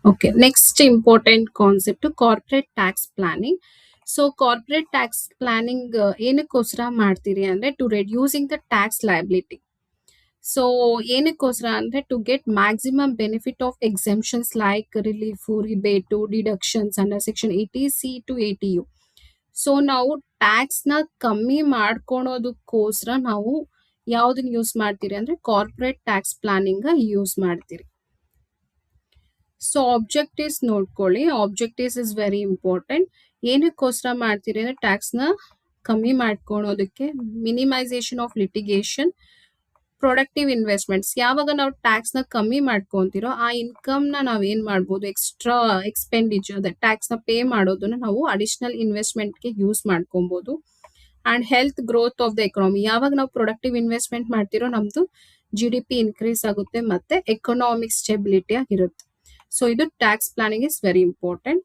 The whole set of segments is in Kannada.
Okay, next important concept corporate tax planning. So corporate tax planning ಏನಕ್ಕೋಸ್ಕರ ಮಾಡ್ತೀರಿ ಅಂದ್ರೆ to reducing the tax liability. So ಏನಕ್ಕೋಸ್ಕರ ಅಂದ್ರೆ to get maximum benefit of exemptions like relief rebate deductions under section 80C to 80U. So ನಾವು ಟ್ಯಾಕ್ಸ್ ನ ಕಮ್ಮಿ ಮಾಡ್ಕೊಳೋದಕ್ಕೋಸ್ಕರ ನಾವು ಯಾವ್ದನ್ನ ಯೂಸ್ ಮಾಡ್ತೀರಿ ಅಂದ್ರೆ ಕಾರ್ಪೊರೇಟ್ ಟ್ಯಾಕ್ಸ್ ಪ್ಲಾನಿಂಗ್ ಯೂಸ್ ಮಾಡ್ತೀರಿ. ಸೊ ಆಬ್ಜೆಕ್ಟಿವ್ಸ್ ನೋಡ್ಕೊಳ್ಳಿ. Objectives is very important. ಏನಕ್ಕೋಸ್ಕರ ಮಾಡ್ತೀರಿ ಅಂದ್ರೆ ಟ್ಯಾಕ್ಸ್ನ ಕಮ್ಮಿ ಮಾಡ್ಕೊಳೋದಕ್ಕೆ, minimisation of litigation, productive investments. ಯಾವಾಗ ನಾವು ಟ್ಯಾಕ್ಸ್ನ ಕಮ್ಮಿ ಮಾಡ್ಕೊಂತೀರೋ ಆ ಇನ್ಕಮ್ನ ನಾವು ಏನು ಮಾಡ್ಬೋದು, ಎಕ್ಸ್ಟ್ರಾ ಎಕ್ಸ್ಪೆಂಡಿಚರ್ ಅದೇ ಟ್ಯಾಕ್ಸ್ನ ಪೇ ಮಾಡೋದನ್ನ ನಾವು ಅಡಿಷನಲ್ ಇನ್ವೆಸ್ಟ್ಮೆಂಟ್ಗೆ ಯೂಸ್ ಮಾಡ್ಕೊಬೋದು. And health growth of the economy. ಯಾವಾಗ ನಾವು ಪ್ರೊಡಕ್ಟಿವ್ ಇನ್ವೆಸ್ಟ್ಮೆಂಟ್ ಮಾಡ್ತಿರೋ ನಮ್ಮದು GDP ಇನ್ಕ್ರೀಸ್ ಆಗುತ್ತೆ ಮತ್ತೆ ಎಕನಾಮಿಕ್ ಸ್ಟೆಬಿಲಿಟಿ ಆಗಿರುತ್ತೆ. ಸೊ ಇದು tax planning is very important.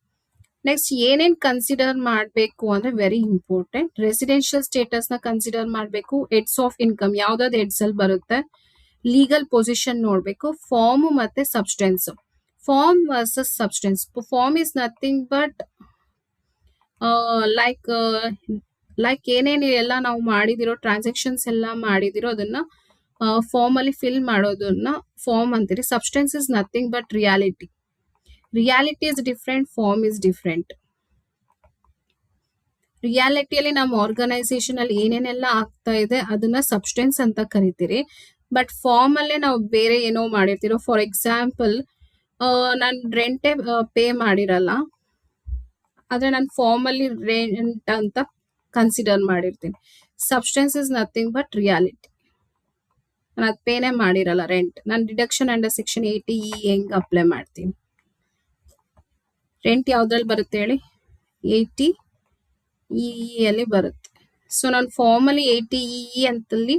Next ಏನೇನ್ ಕನ್ಸಿಡರ್ ಮಾಡಬೇಕು ಅಂದ್ರೆ ವೆರಿ ಇಂಪಾರ್ಟೆಂಟ್. ರೆಸಿಡೆನ್ಷಿಯಲ್ ಸ್ಟೇಟಸ್ ನ ಕನ್ಸಿಡರ್ ಮಾಡಬೇಕು. ಹೆಡ್ಸ್ ಆಫ್ ಇನ್ಕಮ್ ಯಾವ್ದಾದ್ರು ಹೆಡ್ಸ್ ಅಲ್ಲಿ ಬರುತ್ತೆ. ಲೀಗಲ್ ಪೊಸಿಷನ್ ನೋಡ್ಬೇಕು. ಫಾರ್ಮ್ ಮತ್ತೆ substance. Form versus substance. Form is nothing but like like ಏನೇನು ಎಲ್ಲ ನಾವು ಮಾಡಿದಿರೋ ಟ್ರಾನ್ಸಾಕ್ಷನ್ಸ್ ಎಲ್ಲ ಮಾಡಿದಿರೋ ಅದನ್ನ ಫಾರ್ಮ್ ಅಲ್ಲಿ ಫಿಲ್ ಮಾಡೋದನ್ನ ಫಾರ್ಮ್ ಅಂತೀರಿ. Substance is nothing but reality. Reality is different, form is different. ರಿಯಾಲಿಟಿಯಲ್ಲಿ ನಮ್ಮ ಆರ್ಗನೈಸೇಷನ್ ಅಲ್ಲಿ ಏನೇನೆಲ್ಲ ಆಗ್ತಾ ಇದೆ ಅದನ್ನ ಸಬ್ಸ್ಟೆನ್ಸ್ ಅಂತ ಕರಿತೀರಿ. ಬಟ್ ಫಾರ್ಮ್ ಅಲ್ಲೇ ನಾವು ಬೇರೆ ಏನೋ ಮಾಡಿರ್ತೀರೋ. ಫಾರ್ ಎಕ್ಸಾಂಪಲ್, ನಾನು ರೆಂಟೇ ಪೇ ಮಾಡಿರಲ್ಲ, ಆದ್ರೆ ನಾನು ಫಾರ್ಮ್ ಅಲ್ಲಿ ರೆಂಟ್ ಅಂತ ಕನ್ಸಿಡರ್ ಮಾಡಿರ್ತೀನಿ. Substance is nothing but reality. ನಾನು ಅದು ಪೇನೇ ಮಾಡಿರಲ್ಲ ರೆಂಟ್. ನಾನು ಡಿಡಕ್ಷನ್ ಅಂಡರ್ ಸೆಕ್ಷನ್ 80E ಹೆಂಗ್ ಅಪ್ಲೈ ಮಾಡ್ತೀನಿ? ರೆಂಟ್ ಯಾವ್ದ್ರಲ್ಲಿ ಬರುತ್ತೆ ಹೇಳಿ? 80E ಅಲ್ಲಿ ಬರುತ್ತೆ. ಸೊ ನಾನು ಫಾರ್ಮ್ ಅಲ್ಲಿ 80E ಅಂತಲ್ಲಿ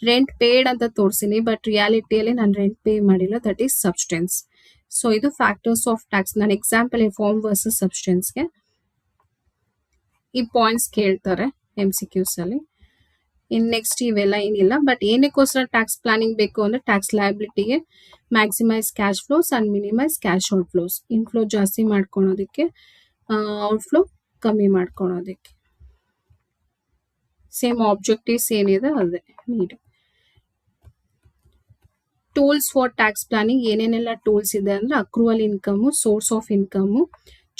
ರೆಂಟ್ ಪೇಡ್ ಅಂತ ತೋರಿಸಿನಿ, ಬಟ್ ರಿಯಾಲಿಟಿಯಲ್ಲಿ ನಾನು ರೆಂಟ್ ಪೇ ಮಾಡಿಲ್ಲ. That is substance. ಸೊ ಇದು ಫ್ಯಾಕ್ಟರ್ಸ್ ಆಫ್ ಟ್ಯಾಕ್ಸ್. ನಾನು ಎಕ್ಸಾಂಪಲ್ ಫಾರ್ಮ್ ವರ್ಸಸ್ ಸಬ್ಸ್ಟೆನ್ಸ್ಗೆ ಈ ಪಾಯಿಂಟ್ಸ್ ಕೇಳ್ತಾರೆ MCQs ಅಲ್ಲಿ. ಇನ್ ನೆಕ್ಸ್ಟ್ ಇವೆಲ್ಲ ಏನಿಲ್ಲ. ಬಟ್ ಏನಕ್ಕೋಸ್ಕರ ಟ್ಯಾಕ್ಸ್ ಪ್ಲಾನಿಂಗ್ ಬೇಕು ಅಂದ್ರೆ ಟ್ಯಾಕ್ಸ್ ಲಯಬಿಲಿಟಿಗೆ maximise cash flows and minimise cash out flows. Inflow ಜಾಸ್ತಿ ಮಾಡ್ಕೊಳೋದಕ್ಕೆ, ಔಟ್ಫ್ಲೋ ಕಮ್ಮಿ ಮಾಡ್ಕೊಳೋದಕ್ಕೆ. ಸೇಮ್ ಆಬ್ಜೆಕ್ಟಿವ್ಸ್ ಏನಿದೆ ಅದೇ need. Tools for tax planning ಏನೇನೆಲ್ಲ ಟೂಲ್ಸ್ ಇದೆ ಅಂದ್ರೆ accrual income, source of income,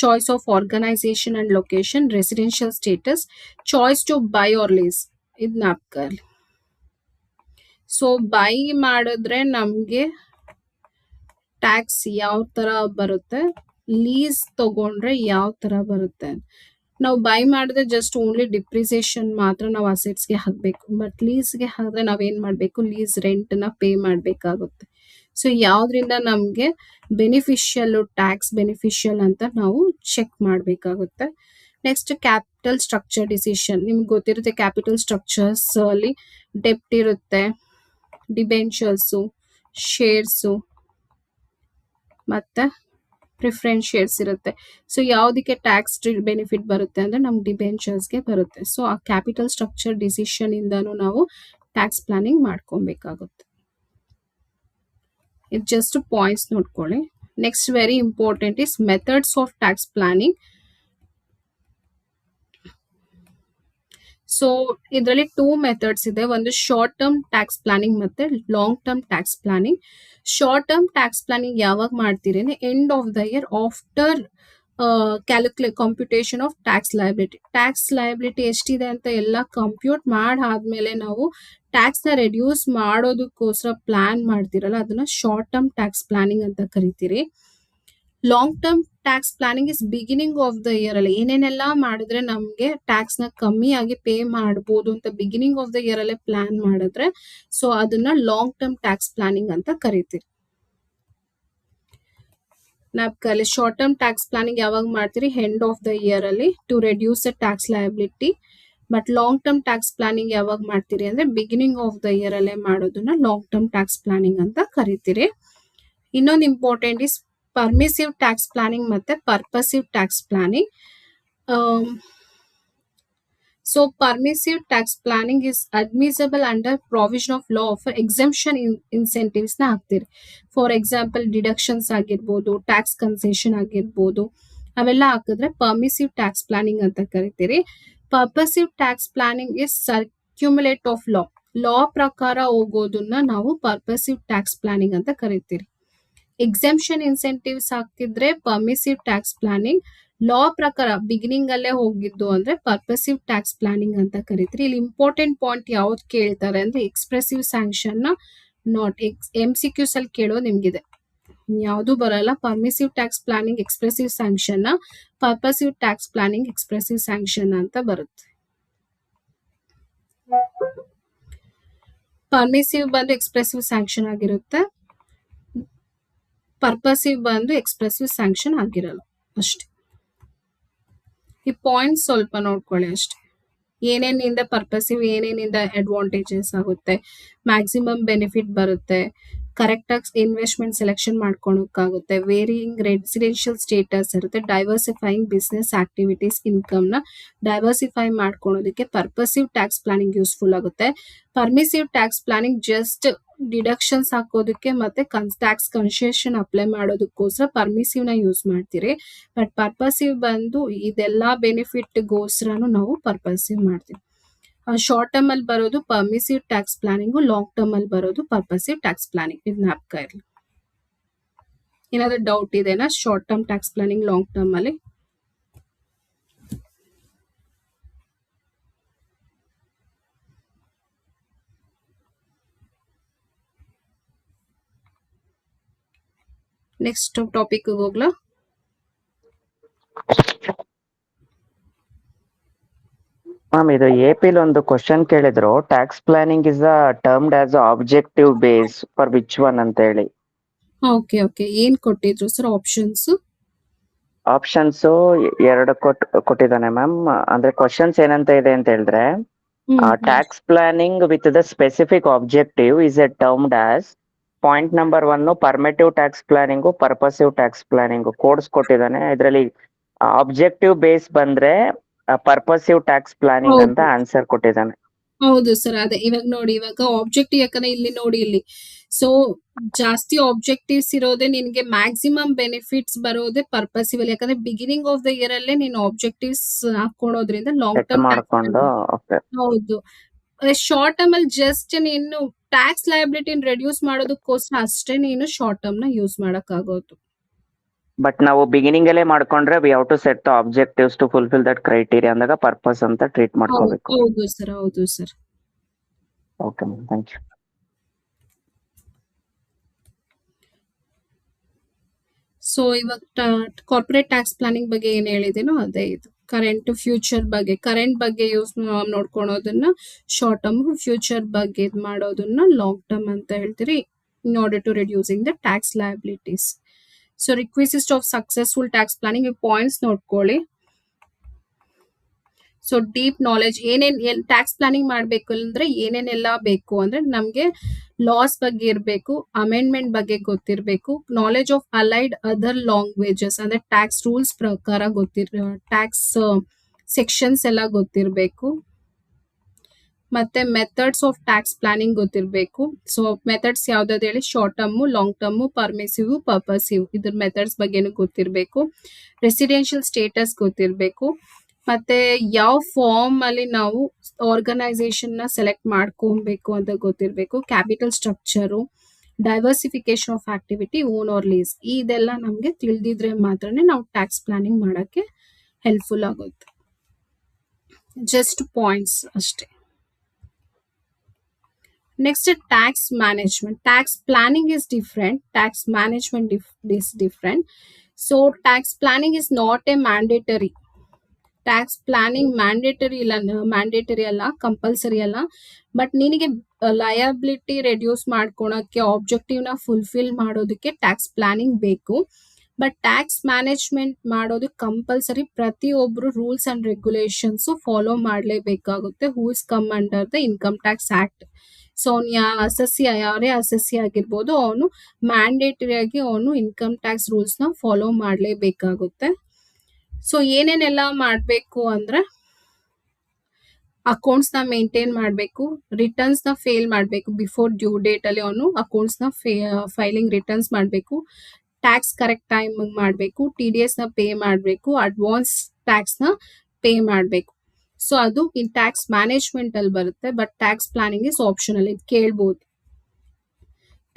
choice of organisation and location, residential status, choice to buy or lease. ಇದು ಜ್ಞಾಪಕ. ಸೊ ಬೈ ಮಾಡಿದ್ರೆ ನಮಗೆ ಟ್ಯಾಕ್ಸ್ ಯಾವ ತರ ಬರುತ್ತೆ, ಲೀಸ್ ತಗೊಂಡ್ರೆ ಯಾವ ತರ ಬರುತ್ತೆ. ನಾವು ಬೈ ಮಾಡಿದ್ರೆ ಜಸ್ಟ್ ಓನ್ಲಿ ಡಿಪ್ರಿಸಿಯೇಷನ್ ಮಾತ್ರ ನಾವು ಅಸೆಟ್ಸ್ಗೆ ಹಾಕಬೇಕು. ಬಟ್ ಲೀಸ್ಗೆ ಹಾಕಿದ್ರೆ ನಾವೇನ್ ಮಾಡಬೇಕು, ಲೀಸ್ ರೆಂಟ್ನ ಪೇ ಮಾಡಬೇಕಾಗುತ್ತೆ. ಸೊ ಯಾವ್ದ್ರಿಂದ ನಮಗೆ ಬೆನಿಫಿಷಿಯಲ್, ಟ್ಯಾಕ್ಸ್ ಬೆನಿಫಿಷಿಯಲ್ ಅಂತ ನಾವು ಚೆಕ್ ಮಾಡಬೇಕಾಗುತ್ತೆ. Next capital structure decision. ನಿಮ್ಗೆ ಗೊತ್ತಿರುತ್ತೆ ಕ್ಯಾಪಿಟಲ್ ಸ್ಟ್ರಕ್ಚರ್ಸ್ ಅಲ್ಲಿ ಡೆಪ್ಟ್ ಇರುತ್ತೆ, ಡಿಬೆಂಚರ್ಸು, ಶೇರ್ಸು ಮತ್ತೆ ಪ್ರಿಫರೆನ್ಸ್ ಶೇರ್ಸ್ ಇರುತ್ತೆ. ಸೊ ಯಾವ್ದಕ್ಕೆ ಟ್ಯಾಕ್ಸ್ ಬೆನಿಫಿಟ್ ಬರುತ್ತೆ ಅಂದ್ರೆ ನಮ್ಗೆ ಡಿಬೆಂಚರ್ಸ್ಗೆ ಬರುತ್ತೆ. ಸೊ ಆ ಕ್ಯಾಪಿಟಲ್ ಸ್ಟ್ರಕ್ಚರ್ ಡಿಸಿಷನ್ ಇಂದಾನು ನಾವು ಟ್ಯಾಕ್ಸ್ ಪ್ಲಾನಿಂಗ್ ಮಾಡ್ಕೊಬೇಕಾಗುತ್ತೆ. ಇದು ಜಸ್ಟ್ ಪಾಯಿಂಟ್ಸ್ ನೋಡ್ಕೊಳ್ಳಿ. Next very important is methods of tax planning. So ಇದರಲ್ಲಿ 2 ಮೆಥಡ್ಸ್ ಇದೆ. ಒಂದು ಶಾರ್ಟ್ ಟರ್ಮ್ ಟ್ಯಾಕ್ಸ್ ಪ್ಲಾನಿಂಗ್ ಮತ್ತೆ long term tax planning. Short term tax planning ಯಾವಾಗ ಮಾಡ್ತೀರಿ ಅಂದ್ರೆ end of the year after computation of tax liability. Tax liability ಎಷ್ಟಿದೆ ಅಂತ ಎಲ್ಲ ಕಂಪ್ಯೂಟ್ ಮಾಡಾದ್ಮೇಲೆ ನಾವು ಟ್ಯಾಕ್ಸ್ ನ ರೆಡ್ಯೂಸ್ ಮಾಡೋದಕ್ಕೋಸ್ಕರ ಪ್ಲಾನ್ ಮಾಡ್ತಿರಲ್ಲ ಅದನ್ನ ಶಾರ್ಟ್ ಟರ್ಮ್ ಟ್ಯಾಕ್ಸ್ ಪ್ಲಾನಿಂಗ್ ಅಂತ ಕರಿತೀರಿ. Long term tax planning is beginning of the year ಅಲ್ಲಿ ಏನೇನೆಲ್ಲ ಮಾಡಿದ್ರೆ ನಮ್ಗೆ ಟ್ಯಾಕ್ಸ್ ನ ಕಮ್ಮಿಯಾಗಿ ಪೇ ಮಾಡಬಹುದು ಅಂತ ಬಿಗಿನಿಂಗ್ ಆಫ್ ದ ಇಯರ್ ಅಲ್ಲೇ ಪ್ಲಾನ್ ಮಾಡಿದ್ರೆ ಸೊ ಅದನ್ನ ಲಾಂಗ್ ಟರ್ಮ್ ಟ್ಯಾಕ್ಸ್ ಪ್ಲಾನಿಂಗ್ ಅಂತ ಕರಿತೀರಿ. ನಾಲ್ಕಲ್ಲಿ ಶಾರ್ಟ್ ಟರ್ಮ್ ಟ್ಯಾಕ್ಸ್ ಪ್ಲಾನಿಂಗ್ ಯಾವಾಗ ಮಾಡ್ತೀರಿ, ಎಂಡ್ ಆಫ್ ದ ಇಯರ್ ಅಲ್ಲಿ to reduce the tax liability. But long term tax planning ಯಾವಾಗ ಮಾಡ್ತೀರಿ ಅಂದ್ರೆ ಬಿಗಿನಿಂಗ್ ಆಫ್ ದ ಇಯರ್ ಅಲ್ಲೇ ಮಾಡೋದನ್ನ ಲಾಂಗ್ ಟರ್ಮ್ ಟ್ಯಾಕ್ಸ್ ಪ್ಲಾನಿಂಗ್ ಅಂತ ಕರಿತೀರಿ. ಇನ್ನೊಂದು ಇಂಪಾರ್ಟೆಂಟ್ ಇಸ್ ಪರ್ಮಿಸಿವ್ ಟ್ಯಾಕ್ಸ್ ಪ್ಲಾನಿಂಗ್ ಮತ್ತೆ ಪರ್ಪಸಿವ್ tax planning. So permissive tax planning is admissible under provision of law for exemption incentives ನ ಹಾಕ್ತೀರಿ. ಫಾರ್ ಎಕ್ಸಾಂಪಲ್ ಡಿಡಕ್ಷನ್ಸ್ ಆಗಿರ್ಬೋದು, ಟ್ಯಾಕ್ಸ್ ಕನ್ಸೆಷನ್ ಆಗಿರ್ಬೋದು, ಅವೆಲ್ಲ ಹಾಕಿದ್ರೆ ಪರ್ಮಿಸಿವ್ ಟ್ಯಾಕ್ಸ್ ಪ್ಲಾನಿಂಗ್ ಅಂತ ಕರಿತೀರಿ. Purposive tax planning is circulate of law ಪ್ರಕಾರ ಹೋಗೋದನ್ನ ನಾವು ಪರ್ಪಸಿವ್ ಟ್ಯಾಕ್ಸ್ ಪ್ಲಾನಿಂಗ್ ಅಂತ ಕರಿತೀರಿ. ಎಕ್ಸೆಂಪ್ಷನ್ ಇನ್ಸೆಂಟಿವ್ಸ್ ಹಾಕಿದ್ರೆ ಪರ್ಮಿಸಿವ್ ಟ್ಯಾಕ್ಸ್ ಪ್ಲಾನಿಂಗ್, ಲಾ ಪ್ರಕಾರ ಬಿಗಿನಿಂಗ್ ಅಲ್ಲೇ ಹೋಗಿದ್ದು ಅಂದ್ರೆ ಪರ್ಪಸಿವ್ ಟ್ಯಾಕ್ಸ್ ಪ್ಲಾನಿಂಗ್ ಅಂತ ಕರಿತೀರಿ. ಇಲ್ಲಿ ಇಂಪಾರ್ಟೆಂಟ್ ಪಾಯಿಂಟ್ ಯಾವ್ದು ಕೇಳ್ತಾರೆ ಅಂದ್ರೆ ಎಕ್ಸ್ಪ್ರೆಸಿವ್ ಸ್ಯಾಂಕ್ಷನ್ ನ ನಾಟ್ MCQs ಅಲ್ಲಿ ಕೇಳೋದು ನಿಮ್ಗಿದೆ, ಯಾವುದು ಬರಲ್ಲ. ಪರ್ಮಿಸಿವ್ ಟ್ಯಾಕ್ಸ್ ಪ್ಲಾನಿಂಗ್ ಎಕ್ಸ್ಪ್ರೆಸಿವ್ ಸ್ಯಾಂಕ್ಷನ್ ನ, ಪರ್ಪಸಿವ್ ಟ್ಯಾಕ್ಸ್ ಪ್ಲಾನಿಂಗ್ ಎಕ್ಸ್ಪ್ರೆಸಿವ್ ಸ್ಯಾಂಕ್ಷನ್ ಅಂತ ಬರುತ್ತೆ. ಪರ್ಮಿಸಿವ್ ಬಂದು ಎಕ್ಸ್ಪ್ರೆಸಿವ್ ಸ್ಯಾಂಕ್ಷನ್ ಆಗಿರುತ್ತೆ, ಪರ್ಪಸಿವ್ ಬಂದು ಎಕ್ಸ್ಪ್ರೆಸಿವ್ ಸ್ಯಾಂಕ್ಷನ್ ಆಗಿರಲ್ಲ ಅಷ್ಟೇ. ಈ ಪಾಯಿಂಟ್ ಸ್ವಲ್ಪ ನೋಡ್ಕೊಳ್ಳಿ ಅಷ್ಟೇ. ಏನೇನಿಂದ ಪರ್ಪಸಿವ್, ಏನೇನಿಂದ ಅಡ್ವಾಂಟೇಜಸ್ ಆಗುತ್ತೆ, ಮ್ಯಾಕ್ಸಿಮಮ್ ಬೆನಿಫಿಟ್ ಬರುತ್ತೆ, ಕರೆಕ್ಟಾಗಿ ಇನ್ವೆಸ್ಟ್ಮೆಂಟ್ ಸೆಲೆಕ್ಷನ್ ಮಾಡ್ಕೊಳಕ್ಕಾಗುತ್ತೆ, ವೇರಿಯಿಂಗ್ ರೆಸಿಡೆನ್ಷಿಯಲ್ ಸ್ಟೇಟಸ್ ಇರುತ್ತೆ, ಡೈವರ್ಸಿಫೈಯಿಂಗ್ ಬಿಸ್ನೆಸ್ ಆಕ್ಟಿವಿಟೀಸ್ ಇನ್ಕಮ್ನ ಡೈವರ್ಸಿಫೈ ಮಾಡ್ಕೊಳೋದಕ್ಕೆ ಪರ್ಪಸಿವ್ ಟ್ಯಾಕ್ಸ್ ಪ್ಲಾನಿಂಗ್ ಯೂಸ್ಫುಲ್ ಆಗುತ್ತೆ. Permissive tax planning just deductions ಹಾಕೋದಕ್ಕೆ ಮತ್ತೆ ಟ್ಯಾಕ್ಸ್ ಕನ್ಸೆಷನ್ ಅಪ್ಲೈ ಮಾಡೋದಕ್ಕೋಸ್ಕರ ಪರ್ಮಿಸಿವ್ ನ ಯೂಸ್ ಮಾಡ್ತೀರಿ. ಬಟ್ ಪರ್ಪಸಿವ್ ಬಂದು ಇದೆಲ್ಲಾ ಬೆನಿಫಿಟ್ಗೋಸ್ಕರನು ನಾವು ಪರ್ಪಸಿವ್ ಮಾಡ್ತೀವಿ. ಶಾರ್ಟ್ ಟರ್ಮ್ ಅಲ್ಲಿ ಬರೋದು ಪರ್ಮಿಸಿವ್ ಟ್ಯಾಕ್ಸ್ ಪ್ಲಾನಿಂಗು, ಲಾಂಗ್ ಟರ್ಮ್ ಅಲ್ಲಿ ಬರೋದು ಪರ್ಪಸಿವ್ ಟ್ಯಾಕ್ಸ್ ಪ್ಲಾನಿಂಗ್. ಇದು ಜ್ಞಾಪಕ ಇರಲಿ. ಏನಾದ್ರು ಡೌಟ್ ಇದೆನಾ short term tax planning, long term ಅಲ್ಲಿ? ನೆಕ್ಸ್ಟ್ ಟಾಪಿಕ್ ಹೋಗ್ಲಾ? ಮ್ಯಾಮ್, ಇದು AP ಒಂದು ಕ್ವಶನ್ ಕೇಳಿದ್ರು, tax planning is termed as objective base for which one ಅಂತ ಹೇಳಿ. ಓಕೆ ಓಕೆ, ಏನ್ ಕೊಟ್ಟಿದ್ರು ಸರ್ ಆಪ್ಷನ್ಸ್? ಆಪ್ಷನ್ಸ್ ಎರಡು ಕೊಟ್ಟಿದ್ದಾನೆ ಮ್ಯಾಮ್. ಅಂದ್ರೆ ಕ್ವಶನ್ಸ್ ಏನಂತ ಇದೆ ಅಂತ ಹೇಳಿದ್ರೆ, tax planning with the specific objective is a termed as point number 1 permissive tax planning, purposive tax planning codes ಕೊಟ್ಟಿದ್ದಾನೆ. ಇದರಲ್ಲಿ ಆಬ್ಜೆಕ್ಟಿವ್ ಬೇಸ್ ಬಂದ್ರೆ ಪರ್ಪಸಿವ್ ಟ್ಯಾಕ್ಸ್ ಪ್ಲಾನಿಂಗ್ ಅಂತ ಆನ್ಸರ್ ಕೊಟ್ಟಿದ್ದಾನೆ. ಹೌದು ಸರ್, ಅದೇ ಇವಾಗ ನೋಡಿ, ಇವಾಗ ಆಬ್ಜೆಕ್ಟಿವ್ ಯಾಕಂದ್ರೆ ಇಲ್ಲಿ ನೋಡಿ, ಇಲ್ಲಿ ಸೊ ಜಾಸ್ತಿ ಆಬ್ಜೆಕ್ಟಿವ್ಸ್ ಇರೋದೇ ನಿನ್ಗೆ ಮ್ಯಾಕ್ಸಿಮಮ್ ಬೆನಿಫಿಟ್ಸ್ ಬರೋದೇ ಪರ್ಪಸಿವ್ ಅಲ್ಲಿ. ಯಾಕಂದ್ರೆ ಬಿಗಿನಿಂಗ್ ಆಫ್ ದ ಇಯರ್ ಅಲ್ಲೇ ನೀನು ಆಬ್ಜೆಕ್ಟಿವ್ಸ್ ಹಾಕೊಳೋದ್ರಿಂದ ಲಾಂಗ್ ಟರ್ಮ್ ಮಾಡ್ಕೊಂಡು. ಹೌದು. ಶಾರ್ಟ್ ಟರ್ಮ್ ಅಲ್ಲಿ ಜಸ್ಟ್ ನೀನು ಟ್ಯಾಕ್ಸ್ ಲಯಬಿಲಿಟಿ ರೆಡ್ಯೂಸ್ ಮಾಡೋದಕ್ಕೋಸ್ಕರ ಅಷ್ಟೇ ನೀನು ಶಾರ್ಟ್ ಟರ್ಮ್ ನ ಯೂಸ್ ಮಾಡಕ್ ಆಗೋದು. ಬಟ್ ನಾವು ಬಿಗಿನಿಂಗ್ ಅಲ್ಲೇ ಮಾಡ್ಕೊಂಡ್ರೆ we have to set the objectives to fulfil that criteria ಅಂದಾಗ ಪರ್ಪಸ್ ಅಂತ ಟ್ರೀಟ್ ಮಾಡ್ಕೋಬೇಕು. ಹೌದು ಸರ್, ಹೌದು sir. Okay ma'am, thank you. So ಇವಾಗ ಕಾರ್ಪೊರೇಟ್ ಟ್ಯಾಕ್ಸ್ ಪ್ಲಾನಿಂಗ್ ಬಗ್ಗೆ ಏನ್ ಹೇಳಿದೇನೋ ಅದೇ ಇದು. ಕರೆಂಟ್ ಫ್ಯೂಚರ್ ಬಗ್ಗೆ, ಕರೆಂಟ್ ಬಗ್ಗೆ ಯೂಸ್ ನೋಡ್ಕೊಳೋದನ್ನ ಶಾರ್ಟ್ ಟರ್ಮ್, ಫ್ಯೂಚರ್ ಬಗ್ಗೆ ಮಾಡೋದನ್ನ ಲಾಂಗ್ ಟರ್ಮ್ ಅಂತ ಹೇಳ್ತೀರಿ, in order to reducing the tax liabilities. So requisites of successful tax planning, ಈ ಪಾಯಿಂಟ್ಸ್ ನೋಡ್ಕೊಳ್ಳಿ. ಸೊ ಡೀಪ್ ನಾಲೆಜ್, ಏನೇನ್ ಟ್ಯಾಕ್ಸ್ ಪ್ಲಾನಿಂಗ್ ಮಾಡ್ಬೇಕು ಅಂದ್ರೆ ಏನೇನೆಲ್ಲ ಬೇಕು ಅಂದ್ರೆ ನಮ್ಗೆ ಲಾಸ್ ಬಗ್ಗೆ ಇರಬೇಕು, ಅಮೆಂಡ್ಮೆಂಟ್ ಬಗ್ಗೆ ಗೊತ್ತಿರಬೇಕು, knowledge of allied other languages ಅಂದ್ರೆ ಟ್ಯಾಕ್ಸ್ ರೂಲ್ಸ್ ಪ್ರಕಾರ ಟ್ಯಾಕ್ಸ್ ಸೆಕ್ಷನ್ಸ್ ಎಲ್ಲ ಗೊತ್ತಿರಬೇಕು, ಮತ್ತೆ ಮೆಥಡ್ಸ್ ಆಫ್ ಟ್ಯಾಕ್ಸ್ ಪ್ಲಾನಿಂಗ್ ಗೊತ್ತಿರಬೇಕು. ಸೊ ಮೆಥಡ್ಸ್ ಯಾವ್ದಾದ್ರು ಹೇಳಿ, short term, long term, permissive, purposive, ಇದ್ರ ಮೆಥಡ್ಸ್ ಬಗ್ಗೆನೂ ಗೊತ್ತಿರಬೇಕು. ರೆಸಿಡೆನ್ಷಿಯಲ್ ಸ್ಟೇಟಸ್ ಗೊತ್ತಿರಬೇಕು, ಮತ್ತೆ ಯಾವ ಫಾರ್ಮ್ ಅಲ್ಲಿ ನಾವು ಆರ್ಗನೈಸೇಷನ್ ನ ಸೆಲೆಕ್ಟ್ ಮಾಡ್ಕೊಬೇಕು ಅಂತ ಗೊತ್ತಿರಬೇಕು. Capital structure, diversification of activity, own or lease, ಇದೆಲ್ಲ ನಮ್ಗೆ ತಿಳಿದಿದ್ರೆ ಮಾತ್ರನೇ ನಾವು ಟ್ಯಾಕ್ಸ್ ಪ್ಲಾನಿಂಗ್ ಮಾಡಕ್ಕೆ ಹೆಲ್ಪ್ಫುಲ್ ಆಗುತ್ತೆ. ಜಸ್ಟ್ ಪಾಯಿಂಟ್ಸ್ ಅಷ್ಟೇ. Next tax management. Tax planning is different, tax management is different. So tax planning is not a mandatory. Tax planning mandatory ಅಲ್ಲ, ಕಂಪಲ್ಸರಿ ಅಲ್ಲ. ಬಟ್ ನಿನಗೆ ಲಯಬಿಲಿಟಿ ರೆಡ್ಯೂಸ್ ಮಾಡ್ಕೊಳಕ್ಕೆ, ಆಬ್ಜೆಕ್ಟಿವ್ ನ ಫುಲ್ಫಿಲ್ ಮಾಡೋದಕ್ಕೆ ಟ್ಯಾಕ್ಸ್ ಪ್ಲಾನಿಂಗ್ ಬೇಕು. ಬಟ್ ಟ್ಯಾಕ್ಸ್ ಮ್ಯಾನೇಜ್ಮೆಂಟ್ ಮಾಡೋದು ಕಂಪಲ್ಸರಿ. ಪ್ರತಿಯೊಬ್ರು ರೂಲ್ಸ್ ಅಂಡ್ ರೆಗ್ಯುಲೇಷನ್ಸ್ ಫಾಲೋ ಮಾಡಲೇಬೇಕಾಗುತ್ತೆ. Who's come under the income tax act. So ಯಾರೇ ಅಸಸ್ಸಿ ಆಗಿರ್ಬೋದು, ಅವನು ಮ್ಯಾಂಡೇಟರಿ ಆಗಿ ಅವನು ಇನ್ಕಮ್ ಟ್ಯಾಕ್ಸ್ ರೂಲ್ಸ್ ನ ಫಾಲೋ ಮಾಡಲೇಬೇಕಾಗುತ್ತೆ. ಸೊ ಏನೇನೆಲ್ಲ ಮಾಡಬೇಕು ಅಂದ್ರೆ, ಅಕೌಂಟ್ಸ್ನ ಮೇಂಟೈನ್ ಮಾಡಬೇಕು, ರಿಟರ್ನ್ಸ್ನ ಫೇಲ್ ಮಾಡಬೇಕು, ಬಿಫೋರ್ ಡ್ಯೂ ಡೇಟಲ್ಲಿ ಅವನು ಅಕೌಂಟ್ಸ್ನ ಫೈಲಿಂಗ್ ರಿಟರ್ನ್ಸ್ ಮಾಡಬೇಕು, ಟ್ಯಾಕ್ಸ್ ಕರೆಕ್ಟ್ ಟೈಮ್ ಮಾಡಬೇಕು, TDSನ ಪೇ ಮಾಡಬೇಕು, ಅಡ್ವಾನ್ಸ್ ಟ್ಯಾಕ್ಸ್ನ ಪೇ ಮಾಡಬೇಕು. ಸೊ ಅದು ಇನ್ ಟ್ಯಾಕ್ಸ್ ಮ್ಯಾನೇಜ್ಮೆಂಟ್ ಅಲ್ಲಿ ಬರುತ್ತೆ. But tax planning is optional. ಇದು ಕೇಳ್ಬೋದು,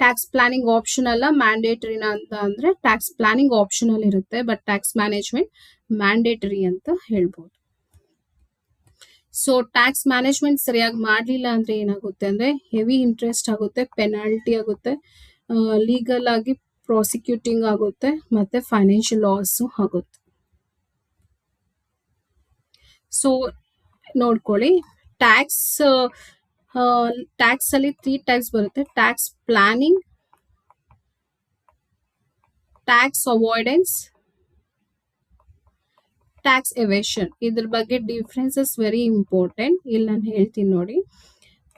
ಟ್ಯಾಕ್ಸ್ ಪ್ಲಾನಿಂಗ್ ಆಪ್ಷನಲ್ ಮ್ಯಾಂಡೇಟರಿನ ಅಂತ ಅಂದ್ರೆ ಟ್ಯಾಕ್ಸ್ ಪ್ಲಾನಿಂಗ್ ಆಪ್ಷನಲ್ ಇರುತ್ತೆ, ಬಟ್ ಟ್ಯಾಕ್ಸ್ ಮ್ಯಾನೇಜ್ಮೆಂಟ್ ಮ್ಯಾಂಡೇಟರಿ ಅಂತ ಹೇಳ್ಬೋದು. ಸೊ ಟ್ಯಾಕ್ಸ್ ಮ್ಯಾನೇಜ್ಮೆಂಟ್ ಸರಿಯಾಗಿ ಮಾಡಲಿಲ್ಲ ಅಂದ್ರೆ ಏನಾಗುತ್ತೆ ಅಂದ್ರೆ ಹೆವಿ ಇಂಟ್ರೆಸ್ಟ್ ಆಗುತ್ತೆ, ಪೆನಾಲ್ಟಿ ಆಗುತ್ತೆ, ಲೀಗಲ್ ಆಗಿ ಪ್ರಾಸಿಕ್ಯೂಟಿಂಗ್ ಆಗುತ್ತೆ, ಮತ್ತೆ ಫೈನಾನ್ಷಿಯಲ್ ಲಾಸ್ ಆಗುತ್ತೆ. ಸೊ ನೋಡ್ಕೊಳ್ಳಿ, ಟ್ಯಾಕ್ಸ್ ಅಲ್ಲಿ 3 ಟೈಪ್ಸ್ ಬರುತ್ತೆ: tax planning, tax avoidance, tax evasion. ಇದ್ರ ಬಗ್ಗೆ ಡಿಫ್ರೆನ್ಸಸ್ ವೆರಿ ಇಂಪಾರ್ಟೆಂಟ್, ಇಲ್ಲಿ ನಾನು ಹೇಳ್ತೀನಿ ನೋಡಿ.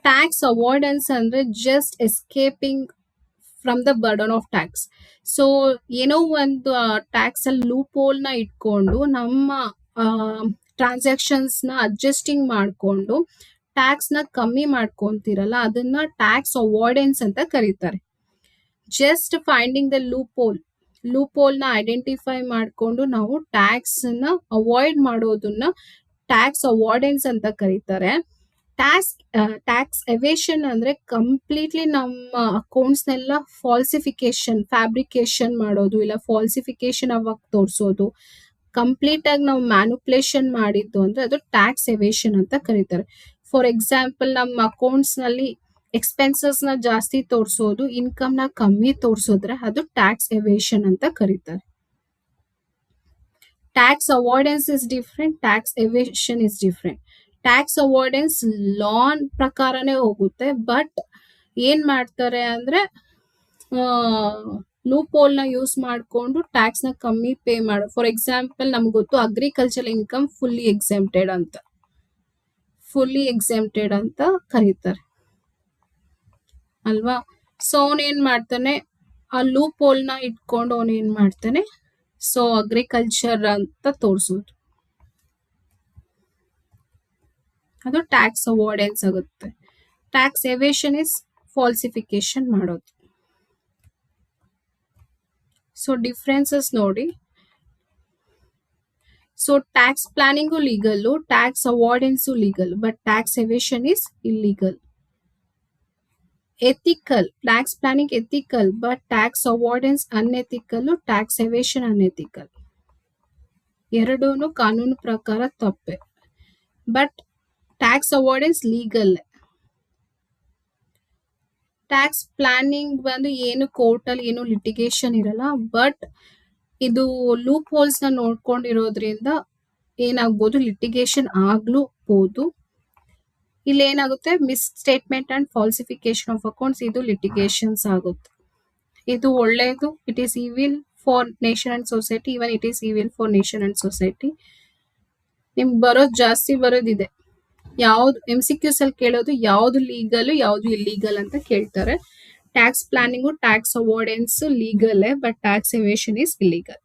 ಟ್ಯಾಕ್ಸ್ ಅವಾಯ್ಡೆನ್ಸ್ ಅಂದ್ರೆ just escaping from the burden of tax. So ಏನೋ ಒಂದು ಟ್ಯಾಕ್ಸ್ ಅಲ್ಲಿ ಲೂಪ್ ಹೋಲ್ ನ ಇಟ್ಕೊಂಡು ನಮ್ಮ ಟ್ರಾನ್ಸಾಕ್ಷನ್ಸ್ ನ ಅಡ್ಜಸ್ಟಿಂಗ್ ಮಾಡ್ಕೊಂಡು ಟ್ಯಾಕ್ಸ್ ನ ಕಮ್ಮಿ ಮಾಡ್ಕೊಂತಿರಲ್ಲ, ಅದನ್ನ ಟ್ಯಾಕ್ಸ್ ಅವಾಯ್ಡೆನ್ಸ್ ಅಂತ ಕರೀತಾರೆ. Just finding the loophole ನ ಐಡೆಂಟಿಫೈ ಮಾಡ್ಕೊಂಡು ನಾವು ಟ್ಯಾಕ್ಸ್ ನ ಅವಾಯ್ಡ್ ಮಾಡೋದನ್ನ ಟ್ಯಾಕ್ಸ್ ಅವಾಯ್ಡೆನ್ಸ್ ಅಂತ ಕರೀತಾರೆ. ಟ್ಯಾಕ್ಸ್ ಎವೇಷನ್ ಅಂದ್ರೆ ಕಂಪ್ಲೀಟ್ಲಿ ನಮ್ಮ ಅಕೌಂಟ್ಸ್ ನೆಲ್ಲ ಫಾಲ್ಸಿಫಿಕೇಶನ್, ಫ್ಯಾಬ್ರಿಕೇಶನ್ ಮಾಡೋದು, ಇಲ್ಲ ಫಾಲ್ಸಿಫಿಕೇಶನ್ ಅವಾಗ ತೋರಿಸೋದು, ಕಂಪ್ಲೀಟ್ ಆಗಿ ನಾವು ಮ್ಯಾನುಪ್ಯುಲೇಷನ್ ಮಾಡಿದ್ದು ಅಂದ್ರೆ ಅದು ಟ್ಯಾಕ್ಸ್ ಎವೇಷನ್ ಅಂತ ಕರೀತಾರೆ. ಫಾರ್ ಎಕ್ಸಾಂಪಲ್, ನಮ್ಮ ಅಕೌಂಟ್ಸ್ ನಲ್ಲಿ ಎಕ್ಸ್ಪೆನ್ಸಸ್ ನ ಜಾಸ್ತಿ ತೋರಿಸೋದು, ಇನ್ಕಮ್ ನ ಕಮ್ಮಿ ತೋರಿಸೋದ್ರೆ ಅದು ಟ್ಯಾಕ್ಸ್ ಎವೇಷನ್ ಅಂತ ಕರೀತಾರೆ. Tax avoidance is different, tax evasion is different. Tax avoidance ಲಾನ್ ಪ್ರಕಾರನೇ ಹೋಗುತ್ತೆ, ಬಟ್ ಏನ್ ಮಾಡ್ತಾರೆ ಅಂದ್ರೆ ಲೂಪ್ ಹೋಲ್ ನ ಯೂಸ್ ಮಾಡಿಕೊಂಡು ಟ್ಯಾಕ್ಸ್ ನ ಕಮ್ಮಿ ಪೇ ಮಾಡೋ. ಫಾರ್ ಎಕ್ಸಾಂಪಲ್, ನಮ್ಗೆ ಗೊತ್ತು ಅಗ್ರಿಕಲ್ಚರ್ ಇನ್ಕಮ್ ಫುಲ್ಲಿ ಎಕ್ಸೆಂಪ್ಟೆಡ್ ಅಂತ ಕರೀತಾರೆ ಅಲ್ವಾ. ಸೊ ಅವನೇನ್ ಮಾಡ್ತಾನೆ, ಆ ಲೂಪ್ ಹೋಲ್ ನ ಇಟ್ಕೊಂಡು ಅವನೇನ್ ಮಾಡ್ತಾನೆ, ಸೊ ಅಗ್ರಿಕಲ್ಚರ್ ಅಂತ ತೋರಿಸೋದು, ಅದು ಟ್ಯಾಕ್ಸ್ ಅವಾಯ್ಡೆನ್ಸ್ ಆಗುತ್ತೆ. ಟ್ಯಾಕ್ಸ್ ಎವೇಷನ್ ಇಸ್ ಫಾಲ್ಸಿಫಿಕೇಶನ್ ಮಾಡೋದು. ಸೊ ಡಿಫ್ರೆನ್ಸಸ್ ನೋಡಿ. So tax planning legal, tax avoidance legal, but tax evasion is illegal. Ethical, tax planning ethical, but tax avoidance unethical, tax evasion unethical. ಎರಡೂನು ಕಾನೂನು ಪ್ರಕಾರ ತಪ್ಪೆ, but tax avoidance legal. Tax planning ಬಂದು ಏನು ಕೋರ್ಟ್ ಅಲ್ಲಿ ಏನು ಲಿಟಿಗೇಷನ್ ಇರಲ್ಲ, ಬಟ್ ಇದು ಲೂಪ್ ಹೋಲ್ಸ್ ನ ನೋಡ್ಕೊಂಡಿರೋದ್ರಿಂದ ಏನಾಗ್ಬೋದು, ಲಿಟಿಗೇಷನ್ ಆಗ್ಲೂಬಹುದು. ಇಲ್ಲಿ ಏನಾಗುತ್ತೆ, miss statement and ಫಾಲ್ಸಿಫಿಕೇಶನ್ of accounts, ಇದು ಲಿಟಿಗೇಷನ್ಸ್ ಆಗುತ್ತೆ. ಇದು ಒಳ್ಳೆಯದು, it is evil for nation and society, even it is evil for nation and society. ನಿಮ್ಗೆ ಜಾಸ್ತಿ ಬರೋದಿದೆ, ಯಾವ್ದು MCQs ಅಲ್ಲಿ ಕೇಳೋದು ಯಾವ್ದು ಲೀಗಲ್ ಯಾವ್ದು ಇಲ್ಲೀಗಲ್ ಅಂತ ಕೇಳ್ತಾರೆ. Tax planning tax avoidance legal, but tax evasion is illegal.